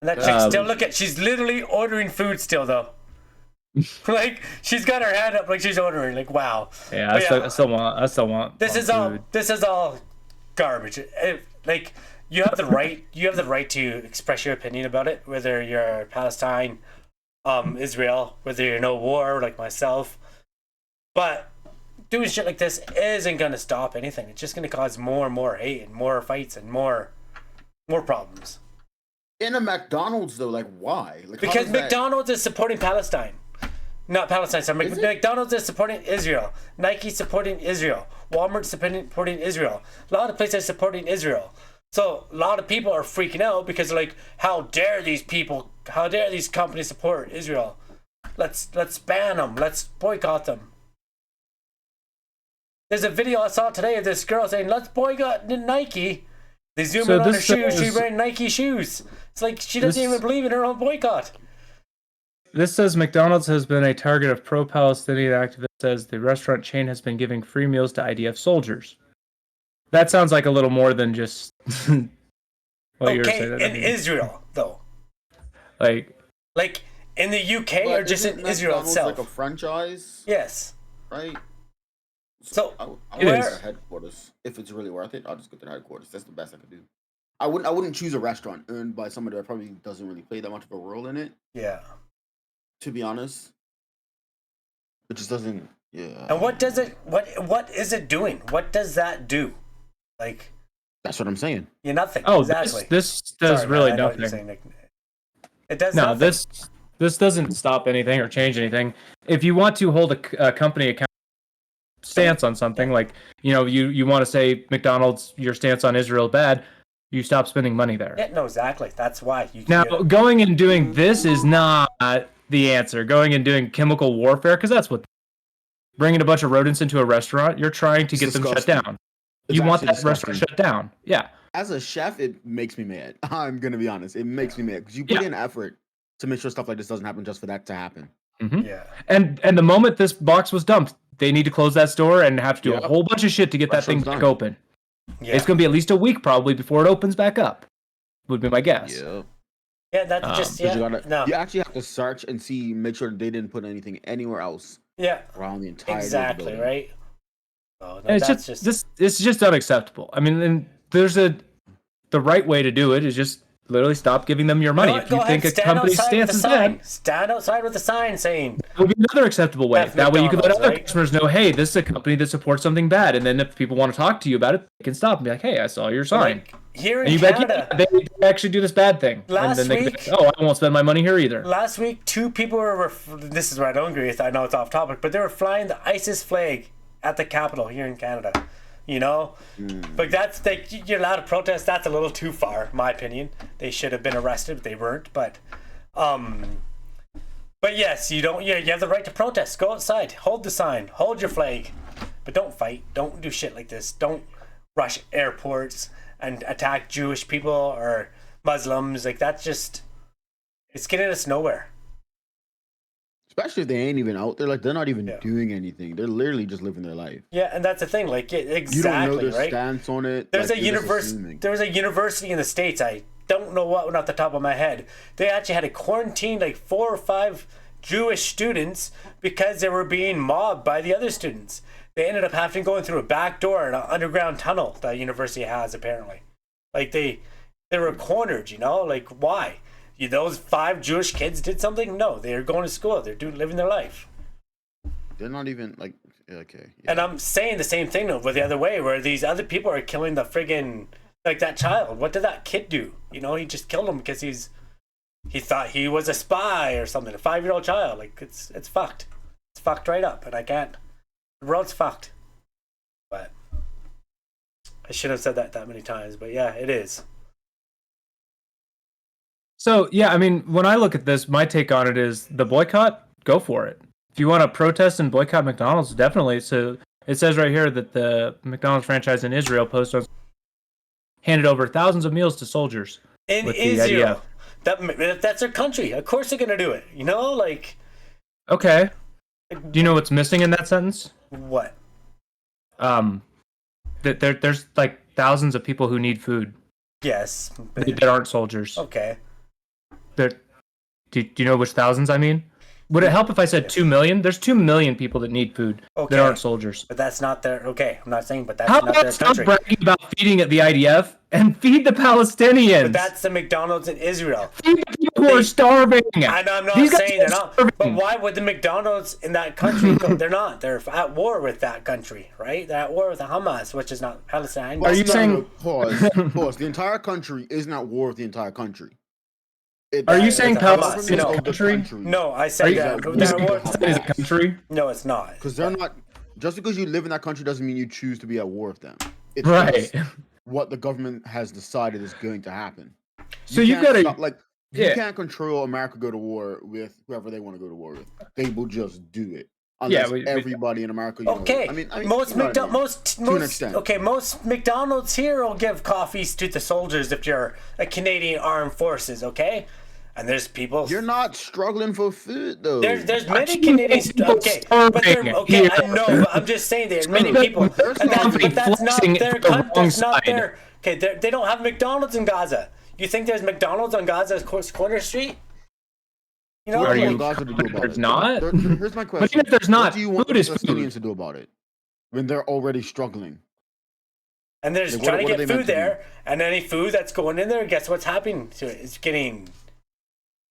And that chick still, look at, she's literally ordering food still, though. Like, she's got her hand up like she's ordering. Like, wow. Yeah, But I still want This is all garbage. Like, you have the right to express your opinion about it, whether you're Palestine, Israel, whether you're no war like myself. But doing shit like this isn't gonna stop anything. It's just gonna cause more and more hate and more fights and more problems. In a McDonald's though, like why? Like, Because McDonald's is supporting Palestine. Not Palestine, sorry. McDonald's is supporting Israel. Nike supporting Israel. Walmart supporting Israel. A lot of places supporting Israel. So a lot of people are freaking out because they're like, how dare these companies support Israel? Let's ban them. Let's boycott them. There's a video I saw today of this girl saying, let's boycott Nike. They zoom in on her shoes. She's wearing Nike shoes. It's like she doesn't even believe in her own boycott. This says McDonald's has been a target of pro-Palestinian activists as the restaurant chain has been giving free meals to IDF soldiers. That sounds like a little more than just what you were saying. Okay, in Israel, though. Like in the UK or just in Israel itself? Like a franchise? Yes. Right? So I'll it go is. to the headquarters. If it's really worth it, I'll just go to the headquarters. That's the best I could do. I wouldn't choose a restaurant owned by somebody that probably doesn't really play that much of a role in it. Yeah. To be honest, it just doesn't. Yeah. And what does it? What is it doing? What does that do? Like. That's what I'm saying. Yeah, nothing. Oh, exactly. this does Sorry, really man, I know what you're nothing. saying, Nick. It does No, nothing. this doesn't stop anything or change anything. If you want to hold a company account stance on something, like you want to say McDonald's, your stance on Israel bad, you stop spending money there. Yeah, no, exactly. That's why. Now, going and doing this is not the answer. Going and doing chemical warfare, because that's what bringing a bunch of rodents into a restaurant, you're trying to get them shut down. You want that restaurant shut down. Yeah. As a chef, it makes me mad. I'm gonna be honest. It makes me mad because you put in effort to make sure stuff like this doesn't happen just for that to happen. Mm-hmm. Yeah. And the moment this box was dumped, they need to close that store and have to do a whole bunch of shit to get that thing back open. Yeah. It's going to be at least a week probably before it opens back up, would be my guess. Yeah. Yeah, that's just You actually have to search and make sure they didn't put anything anywhere else. Yeah. Around the entire exactly building. right. Oh, no, And it's it's just unacceptable. I mean, and there's the right way to do it is just literally stop giving them your money. If you think a company's stance is bad, stand outside with a sign saying. It would be another acceptable way. That way you can let other right? customers know, hey, this is a company that supports something bad. And then if people want to talk to you about it, they can stop and be like, hey, I saw your sign. Like, here in and you Canada, be like, yeah, they actually do this bad thing. Last and then they week, can be like, oh, I won't spend my money here either. Last week, 2 people were. This is where I don't agree with. I know it's off topic, but they were flying the ISIS flag at the Capitol here in Canada. But that's you're allowed to protest. That's a little too far, in my opinion. They should have been arrested, but they weren't. But yes, you don't. Yeah, you have the right to protest. Go outside, hold the sign, hold your flag, but don't fight. Don't do shit like this. Don't rush airports and attack Jewish people or Muslims. Like that's just, it's getting us nowhere. Especially if they ain't even out there, like they're not even doing anything. They're literally just living their life. Yeah, and that's the thing. Like exactly, you don't know their right? stance on it. There's like, a university. There's a university in the States. I don't know what one off the top of my head. They actually had to quarantine like 4 or 5 Jewish students because they were being mobbed by the other students. They ended up having to go in through a back door in an underground tunnel that university has, apparently. Like they were cornered, you know? Like, why? Those 5 Jewish kids did something? No, they're going to school. They're living their life. They're not even like, okay. Yeah. And I'm saying the same thing though, but the other way, where these other people are killing the friggin', like that child. What did that kid do? You know, he just killed him because he thought he was a spy or something. A 5-year-old child. Like, it's fucked. It's fucked right up, and I can't. The world's fucked. But I shouldn't have said that many times, but yeah, it is. So, yeah, I mean, when I look at this, my take on it is the boycott, go for it. If you want to protest and boycott McDonald's, definitely. So it says right here that the McDonald's franchise in Israel handed over thousands of meals to soldiers. In Israel. That's their country. Of course they're going to do it. You know, like... Okay. Do you know what's missing in that sentence? What? There's like thousands of people who need food. Yes. That aren't soldiers. Okay. Do you know which thousands I mean? Would it help if I said 2 million? There's 2 million people that need food that aren't soldiers. But that's not their... Okay, I'm not saying, but that's How not their about stop country. bragging about feeding at the IDF and feed the Palestinians? But that's the McDonald's in Israel. Feed the people who are starving. And I'm not These guys saying they're are not. starving. But why would the McDonald's in that country go? They're not. They're at war with that country, right? They're at war with the Hamas, which is not Palestine. Are you saying... Pause. The entire country isn't at war with the entire country. Are you saying Hamas? Palestine is a country? No, I said that. Palestine is a country? No, it's not. Because they're not. Just because you live in that country doesn't mean you choose to be at war with them. It's Right. just what the government has decided is going to happen. So you've got to... You can't control America go to war with whoever they want to go to war with. They will just do it. Unless everybody in America. Okay. I mean, most to an extent. Okay, most McDonald's here will give coffees to the soldiers if you're a Canadian Armed Forces. Okay, and there's people. You're not struggling for food though. There's many Canadians. Okay, but okay, I know. But I'm just saying there's many people. And that's not their country. That's not their. Okay, they don't have McDonald's in Gaza. You think there's McDonald's on Gaza's corner street? You know, there's not? Here's my question. But even if there's not, what do you want food the is Palestinians food. to do about it when they're already struggling? And they're just trying to get food there, and any food that's going in there, guess what's happening to it? It's getting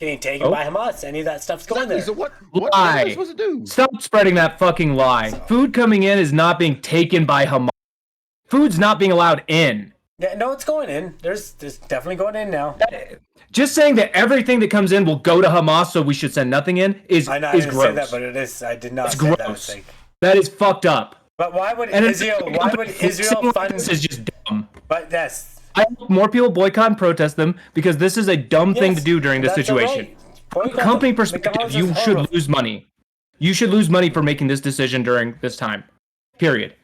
taken by Hamas. Any of that stuff's going there. So what are they supposed to do? Stop spreading that fucking lie. Food coming in is not being taken by Hamas. Food's not being allowed in. Yeah, no, it's going in. There's definitely going in now. Just saying that everything that comes in will go to Hamas, so we should send nothing in, is I gross. didn't say that, but it is. I did not say gross. that. That is fucked up. But why would Israel? Why would Israel fund? This is just dumb. But that's. I hope more people boycott and protest them because this is a dumb thing to do during this situation. From a company perspective, you should lose money. You should lose money for making this decision during this time. Period.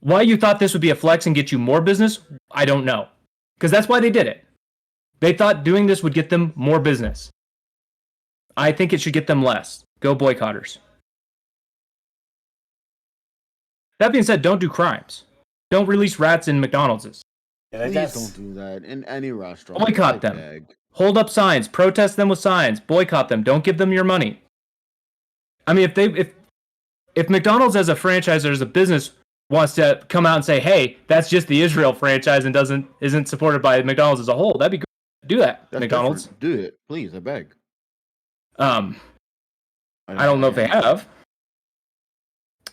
Why you thought this would be a flex and get you more business, I don't know. Because that's why they did it. They thought doing this would get them more business. I think it should get them less. Go boycotters. That being said, don't do crimes. Don't release rats in McDonald's. Please don't do that in any restaurant. Boycott them. Hold up signs. Protest them with signs. Boycott them. Don't give them your money. I mean, if McDonald's as a franchise or as a business wants to come out and say, "Hey, that's just the Israel franchise and isn't supported by McDonald's as a whole," that'd be good. Do that, That's McDonald's. Different. Do it, please. I beg. I don't know if they have.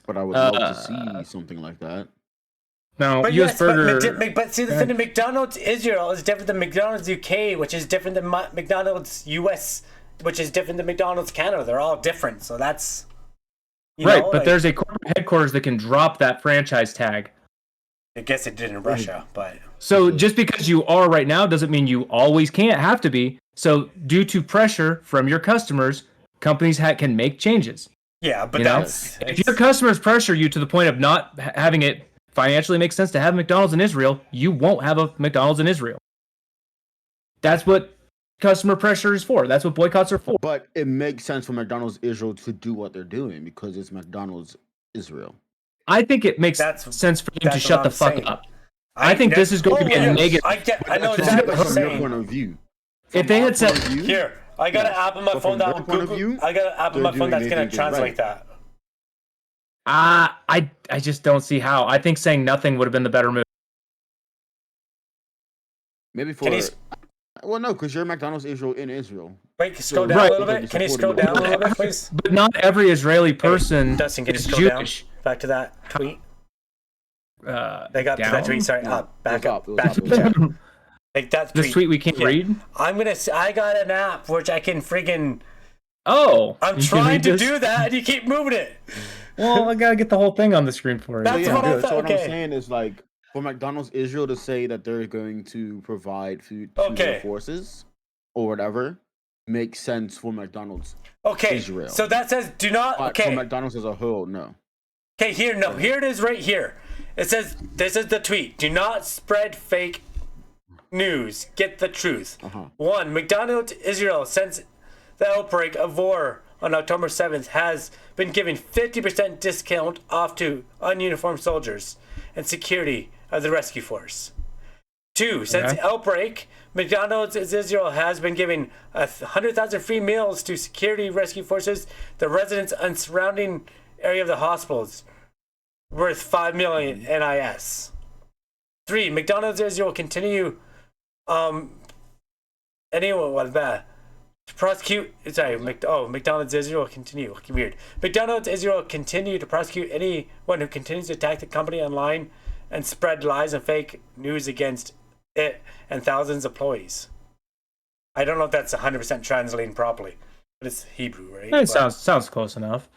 But I would love to see something like that. No, but U.S. Burger. But see, the thing, McDonald's Israel is different than McDonald's UK, which is different than McDonald's US, which is different than McDonald's Canada. They're all different, so that's right. But there's a corporate headquarters that can drop that franchise tag. I guess it did in Russia, but so just because you are right now doesn't mean you always can't have to be. So due to pressure from your customers, companies can make changes. Yeah, but if your customers pressure you to the point of not having it financially make sense to have McDonald's in Israel, you won't have a McDonald's in Israel. That's what customer pressure is for. That's what boycotts are for. But it makes sense for McDonald's Israel to do what they're doing because it's McDonald's Israel. I think it makes sense for them to shut the fuck up. I think this is going to be a negative. I know This is exactly what you're from your point saying. of view. If they had said, Here, I got an app on my But phone from that their will point of Google. view, I got an app on they're my phone doing that's gonna anything translate right. that. I just don't see how. I think saying nothing would have been the better move. Maybe for. Can you Well, no, because you're McDonald's Israel in Israel. wait? Scroll down Right. a little bit. Can you scroll down a little bit, please? But not every Israeli person Dustin, can you is scroll Jewish. down? Back to that tweet. They got to Down? that tweet. Sorry, No, up. Back it was up. up, it was Back up, to it was the up. chat. Like that tweet. This tweet we can't read? I got an app which I can friggin'. Oh. I'm you can trying read to this? do that, and you keep moving it. Well, I gotta get the whole thing on the screen for you. That's So, what I so thought. what I'm Okay. saying is like for McDonald's Israel to say that they're going to provide food to Okay. their forces or whatever makes sense for McDonald's. Okay. Israel. So that says do not. But for Okay. McDonald's as a whole, no. Okay. Here it is right here. It says this is the tweet. Do not spread fake news. Get the truth. Uh-huh. 1. McDonald's Israel, since the outbreak of war on October 7th, has been giving 50% discount off to ununiformed soldiers and security of the rescue force. 2. Since the outbreak, McDonald's Israel has been giving 100,000 free meals to security rescue forces, the residents and surrounding area of the hospitals, worth $5 million NIS. 3. McDonald's Israel continue anyone was bad to prosecute. Sorry, McDonald's Israel continue. Weird. McDonald's Israel continue to prosecute anyone who continues to attack the company online and spread lies and fake news against it and thousands of employees. I don't know if that's 100% translating properly, but it's Hebrew, right? It sounds close enough.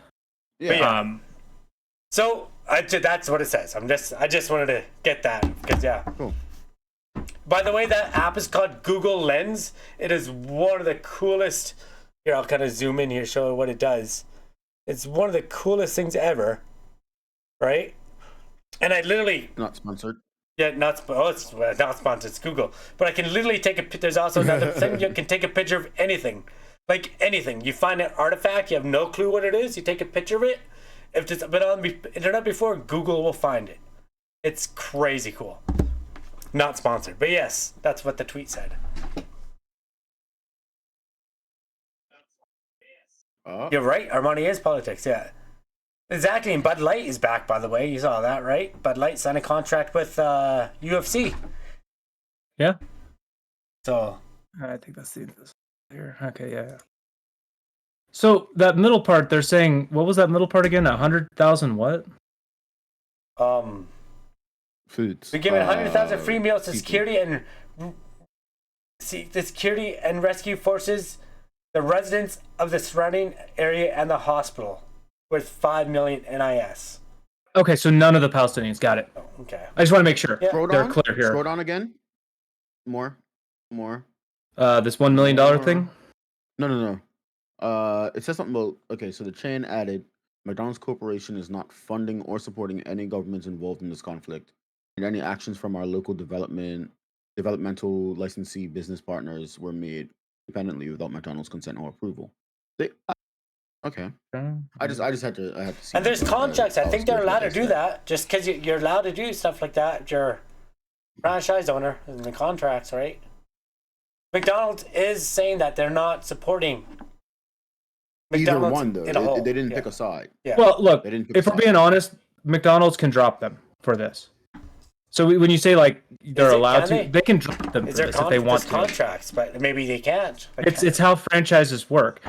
Yeah. So that's what it says. I just wanted to get that because Cool. By the way, that app is called Google Lens. It is one of the coolest. Here, I'll kind of zoom in here, show what it does. It's one of the coolest things ever, right? And I literally, Not sponsored. it's not sponsored. It's Google, but I can literally take a. There's also another thing you can take a picture of anything, like anything. You find an artifact, you have no clue what it is. You take a picture of it. If it's been on the internet before, Google will find it. It's crazy cool. Not sponsored, but yes, that's what the tweet said. You're right. Armani is politics. Yeah, exactly. And Bud Light is back, by the way. You saw that, right? Bud Light signed a contract with UFC. Yeah. So I think that's the here. Okay, yeah. So that middle part, they're saying, what was that middle part again? 100,000 what? Foods. we're giving 100,000 free meals to people. security and rescue forces, the residents of the surrounding area, and the hospital, worth $5 million NIS. Okay, so none of the Palestinians got it. Oh, okay. I just want to make sure Scroll they're down. clear here. Scroll down again. More. This $1 million thing. No. It says something about so the chain added McDonald's Corporation is not funding or supporting any governments involved in this conflict, and any actions from our local developmental licensee business partners were made independently without McDonald's consent or approval. Okay. I just had to see. And there's that. contracts. I think was they're curious allowed what to they do said. that. Just because you're allowed to do stuff like that, if you're a franchise owner in the contracts, right? McDonald's is saying that they're not supporting Either McDonald's one though. in a whole. They didn't Yeah. pick a side. Yeah. Well, look, They didn't pick if a we're side. being honest, McDonald's can drop them for this. So when you say like they're Is it- allowed can to, they? they can drop them for Is there this if they want to. contracts, but maybe they can't. Like, It's how franchises work.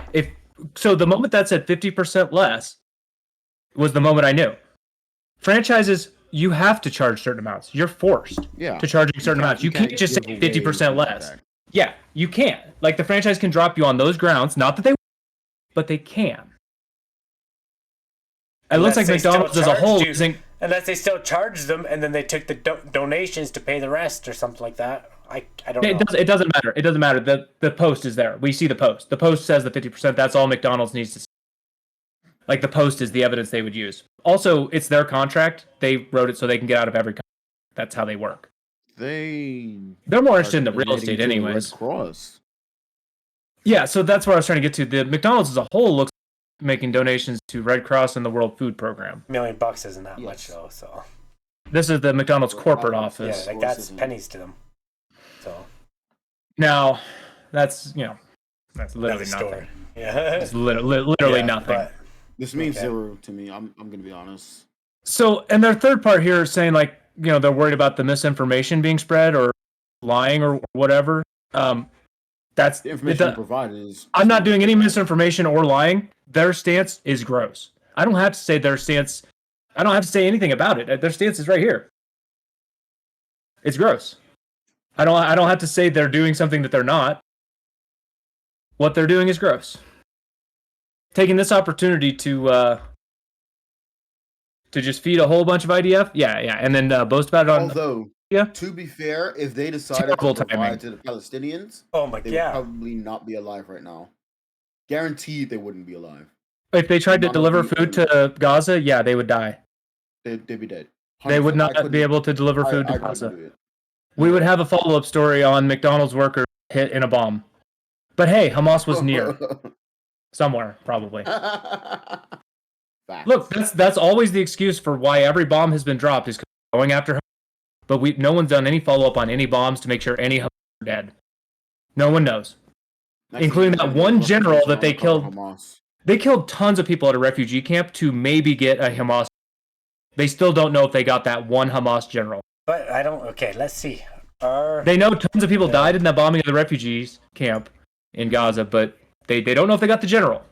So the moment that said 50% less was the moment I knew. Franchises, you have to charge certain amounts. You're forced Yeah. to charge certain amounts. You can't just say give away 50% less. contract. Yeah, you can't. Like the franchise can drop you on those grounds. Not that they, but they can. It looks like Unless they still McDonald's as a charged whole you. isn't. Unless they still charge them and then they took the donations to pay the rest or something like that. I don't know. It doesn't matter. It doesn't matter. The post is there. We see the post. The post says the 50%. That's all McDonald's needs to see. Like the post is the evidence they would use. Also, it's their contract. They wrote it so they can get out of every contract. That's how they work. They're more interested in the real donating estate to the anyways. Red Cross. Yeah, so that's where I was trying to get to. The McDonald's as a whole looks like making donations to Red Cross and the World Food Program. $1 million isn't that Yes. much though, so This is the McDonald's corporate Yeah, office. like that's pennies to them. So Now, that's that's literally that's a nothing. story. Yeah, It's literally Yeah, nothing. but- This means Okay. 0 to me. I'm gonna be honest. So, and their third part here is saying like, they're worried about the misinformation being spread or lying or whatever. That's The information provided is. I'm not doing any misinformation or lying. Their stance is gross. I don't have to say their stance. I don't have to say anything about it. Their stance is right here. It's gross. I don't have to say they're doing something that they're not. What they're doing is gross. Taking this opportunity to just feed a whole bunch of IDF, yeah, and then boast about it on. Although, yeah. To be fair, if they decided Terrible to timing. provide to the Palestinians, Oh my they would god. probably not be alive right now. Guaranteed, they wouldn't be alive. If they tried to None of deliver the- food to Gaza, yeah, they would die. They'd be dead. They would 100%. I not be couldn't- able to deliver food I to couldn't Gaza. do it. We would have a follow-up story on McDonald's workers hit in a bomb. But hey, Hamas was near. Somewhere, probably. Facts. Look, that's always the excuse for why every bomb has been dropped is going after Hamas. But no one's done any follow-up on any bombs to make sure any Hamas are dead. No one knows. Next including thing that you know, one Russia's general gonna that they cover killed. Hamas. They killed tons of people at a refugee camp to maybe get a Hamas. They still don't know if they got that one Hamas general. But I don't. Okay, let's see. They know tons of people died in that bombing of the refugees camp in Gaza, but they don't know if they got the general.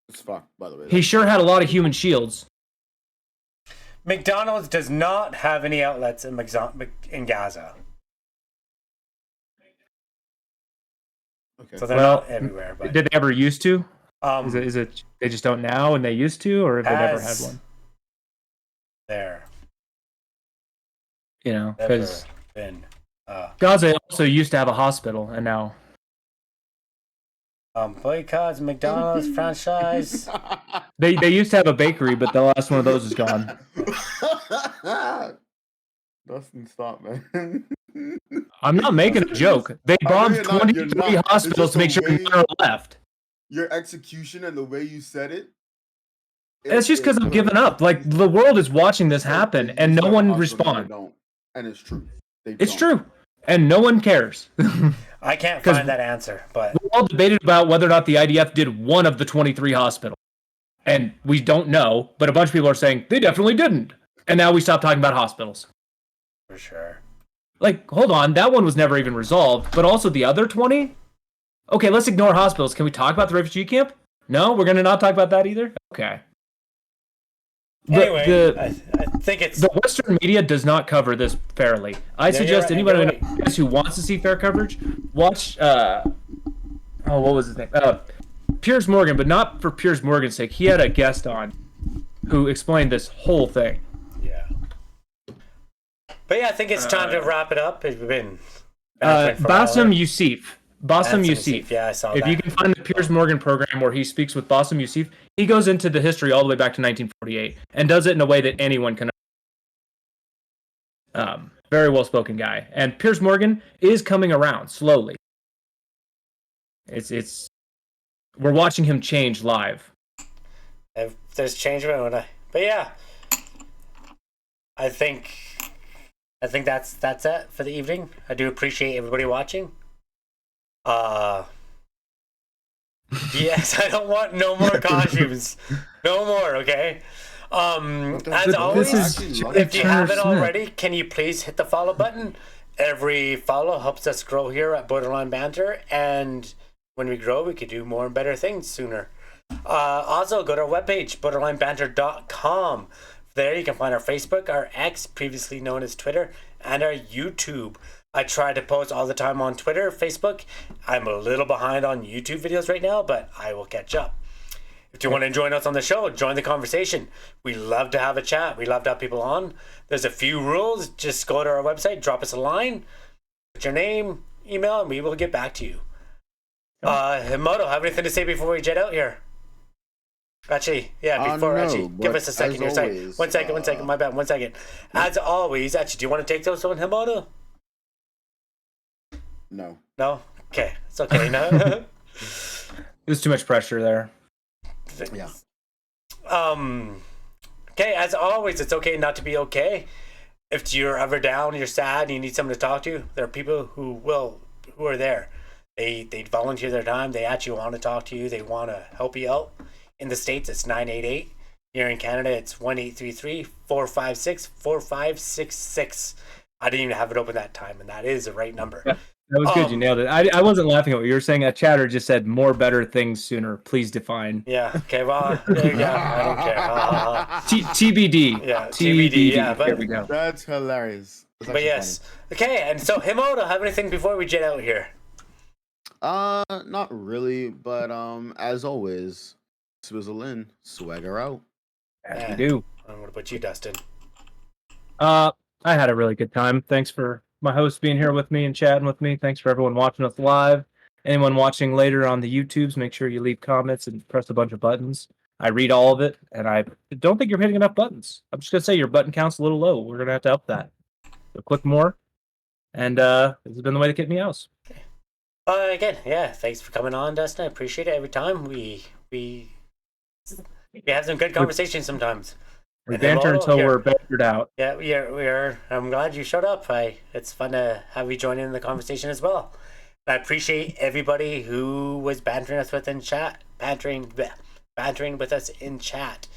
It's fucked, by the way. He sure had a lot of human shields. McDonald's does not have any outlets in Gaza, Okay. so they're Well, not everywhere. But Did they ever used to? um, Is it they just don't now and they used to, or have they never had has one? there Never because been Gaza also used to have a hospital, and now boycotts McDonald's franchise. they used to have a bakery, but the last one of those is gone. Dustin, stop, man. I'm not making a joke. They I know bombed you're not, 23 you're not. hospitals to make It's sure just the none are left. Your execution and the way you said it. It's just because I'm giving up. Like, the world is watching this happen, and no one responds. And it's true. It's true, and no one cares. I can't 'Cause- find that answer, but We all debated about whether or not the IDF did one of the 23 hospitals, and we don't know. But a bunch of people are saying they definitely didn't, and now we stop talking about hospitals. for sure. Like, hold on, that one was never even resolved. But also the other 20. Okay, let's ignore hospitals. Can we talk about the refugee camp? No, we're gonna not talk about that either. Okay. Anyway, I think it's The Western media does not cover this fairly. I Yeah, suggest you're anybody right. who wants to see fair coverage, watch what was his name? Piers Morgan, but not for Piers Morgan's sake. He had a guest on who explained this whole thing. yeah. But yeah, I think it's time to wrap it up. It's been Bassem Youssef. Bassem Bassem Youssef. Youssef, yeah, I saw If that. you can find the Piers Morgan program where he speaks with Bassem Youssef, he goes into the history all the way back to 1948 and does it in a way that anyone can. Very well spoken guy, and Piers Morgan is coming around slowly. It's we're watching him change live. If there's change around it. But yeah, I think that's it for the evening. I do appreciate everybody watching. Yes, I don't want no more costumes. No more, okay? As always, if you haven't already, can you please hit the follow button? Every follow helps us grow here at Borderline Banter, and when we grow, we could do more and better things sooner. Also, go to our webpage, borderlinebanter.com. There you can find our Facebook, our X, previously known as Twitter, and our YouTube. I try to post all the time on Twitter, Facebook. I'm a little behind on YouTube videos right now, but I will catch up. If you want to join us on the show, join the conversation. We love to have a chat. We love to have people on. There's a few rules. Just go to our website, drop us a line, put your name, email, and we will get back to you. Himoto, have anything to say before we jet out here? Actually, yeah, before, no, give us a second here. as Sorry. always, One second, my bad, 1 second. As always, actually, do you want to take those one, Himoto? No. No? Okay, it's okay. No. There's too much pressure there. Yeah. Okay, as always, it's okay not to be okay. if you're ever down, you're sad, and you need someone to talk to, there are people who are there. They volunteer their time. They actually want to talk to you. They want to help you out. In the States, it's 988. Here in Canada, it's 1-833-456-4566. I didn't even have it open that time, and that is the right number. Yeah, that was good. You nailed it. I wasn't laughing at what you were saying. A chatter just said more better things sooner. Please define. Yeah. Okay. Well, there you go. I don't care. TBD. Yeah. TBD. Yeah. There we go. That's hilarious. But yes. Funny. Okay. And so, Himoto, have anything before we jet out here? Not really, but as always, swizzle in, swagger out. As we do. What about you, Dustin? I had a really good time. Thanks for my host being here with me and chatting with me. Thanks for everyone watching us live. Anyone watching later on the YouTubes, make sure you leave comments and press a bunch of buttons. I read all of it, and I don't think you're hitting enough buttons. I'm just going to say your button count's a little low. We're going to have to up that. So click more. And this has been the way to get me out. Again, yeah, thanks for coming on, Dustin. I appreciate it every time. We have some good conversations sometimes. We banter until we're bantered out. Yeah, we are. I'm glad you showed up. It's fun to have you join in the conversation as well. I appreciate everybody who was bantering us with in chat, bantering with us in chat.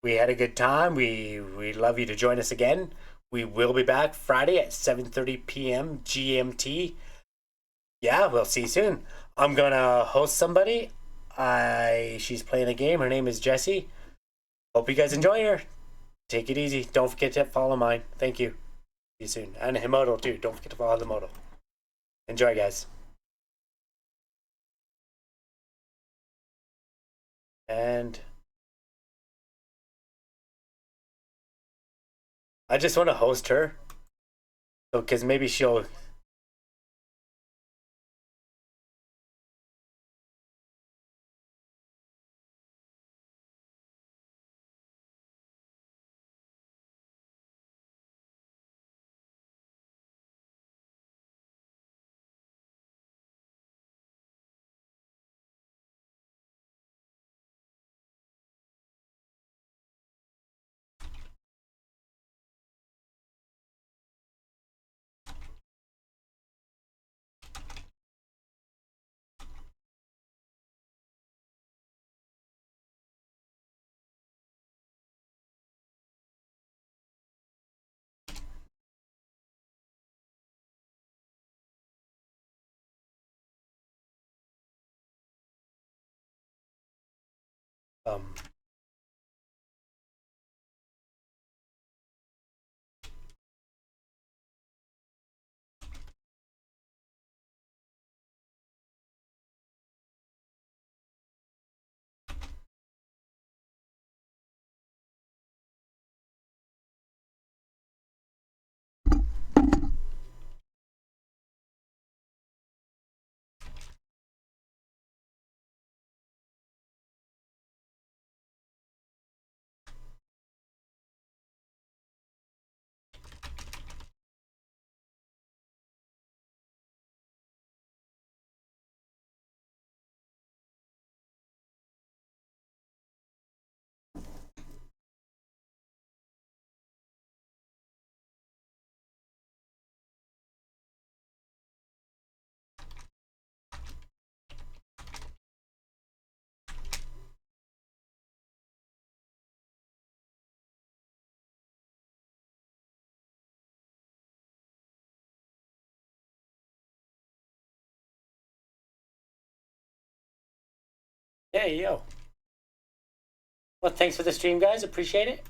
We had a good time. We'd love you to join us again. We will be back Friday at 7:30 p.m. GMT. Yeah, we'll see you soon. I'm gonna host somebody. She's playing a game. Her name is Jessie. Hope you guys enjoy her. Take it easy. Don't forget to follow mine. Thank you. See you soon. And Himoto too. Don't forget to follow the model. Enjoy, guys. And I just want to host her. So, because maybe she'll... Hey, yo. Well, thanks for the stream, guys. Appreciate it.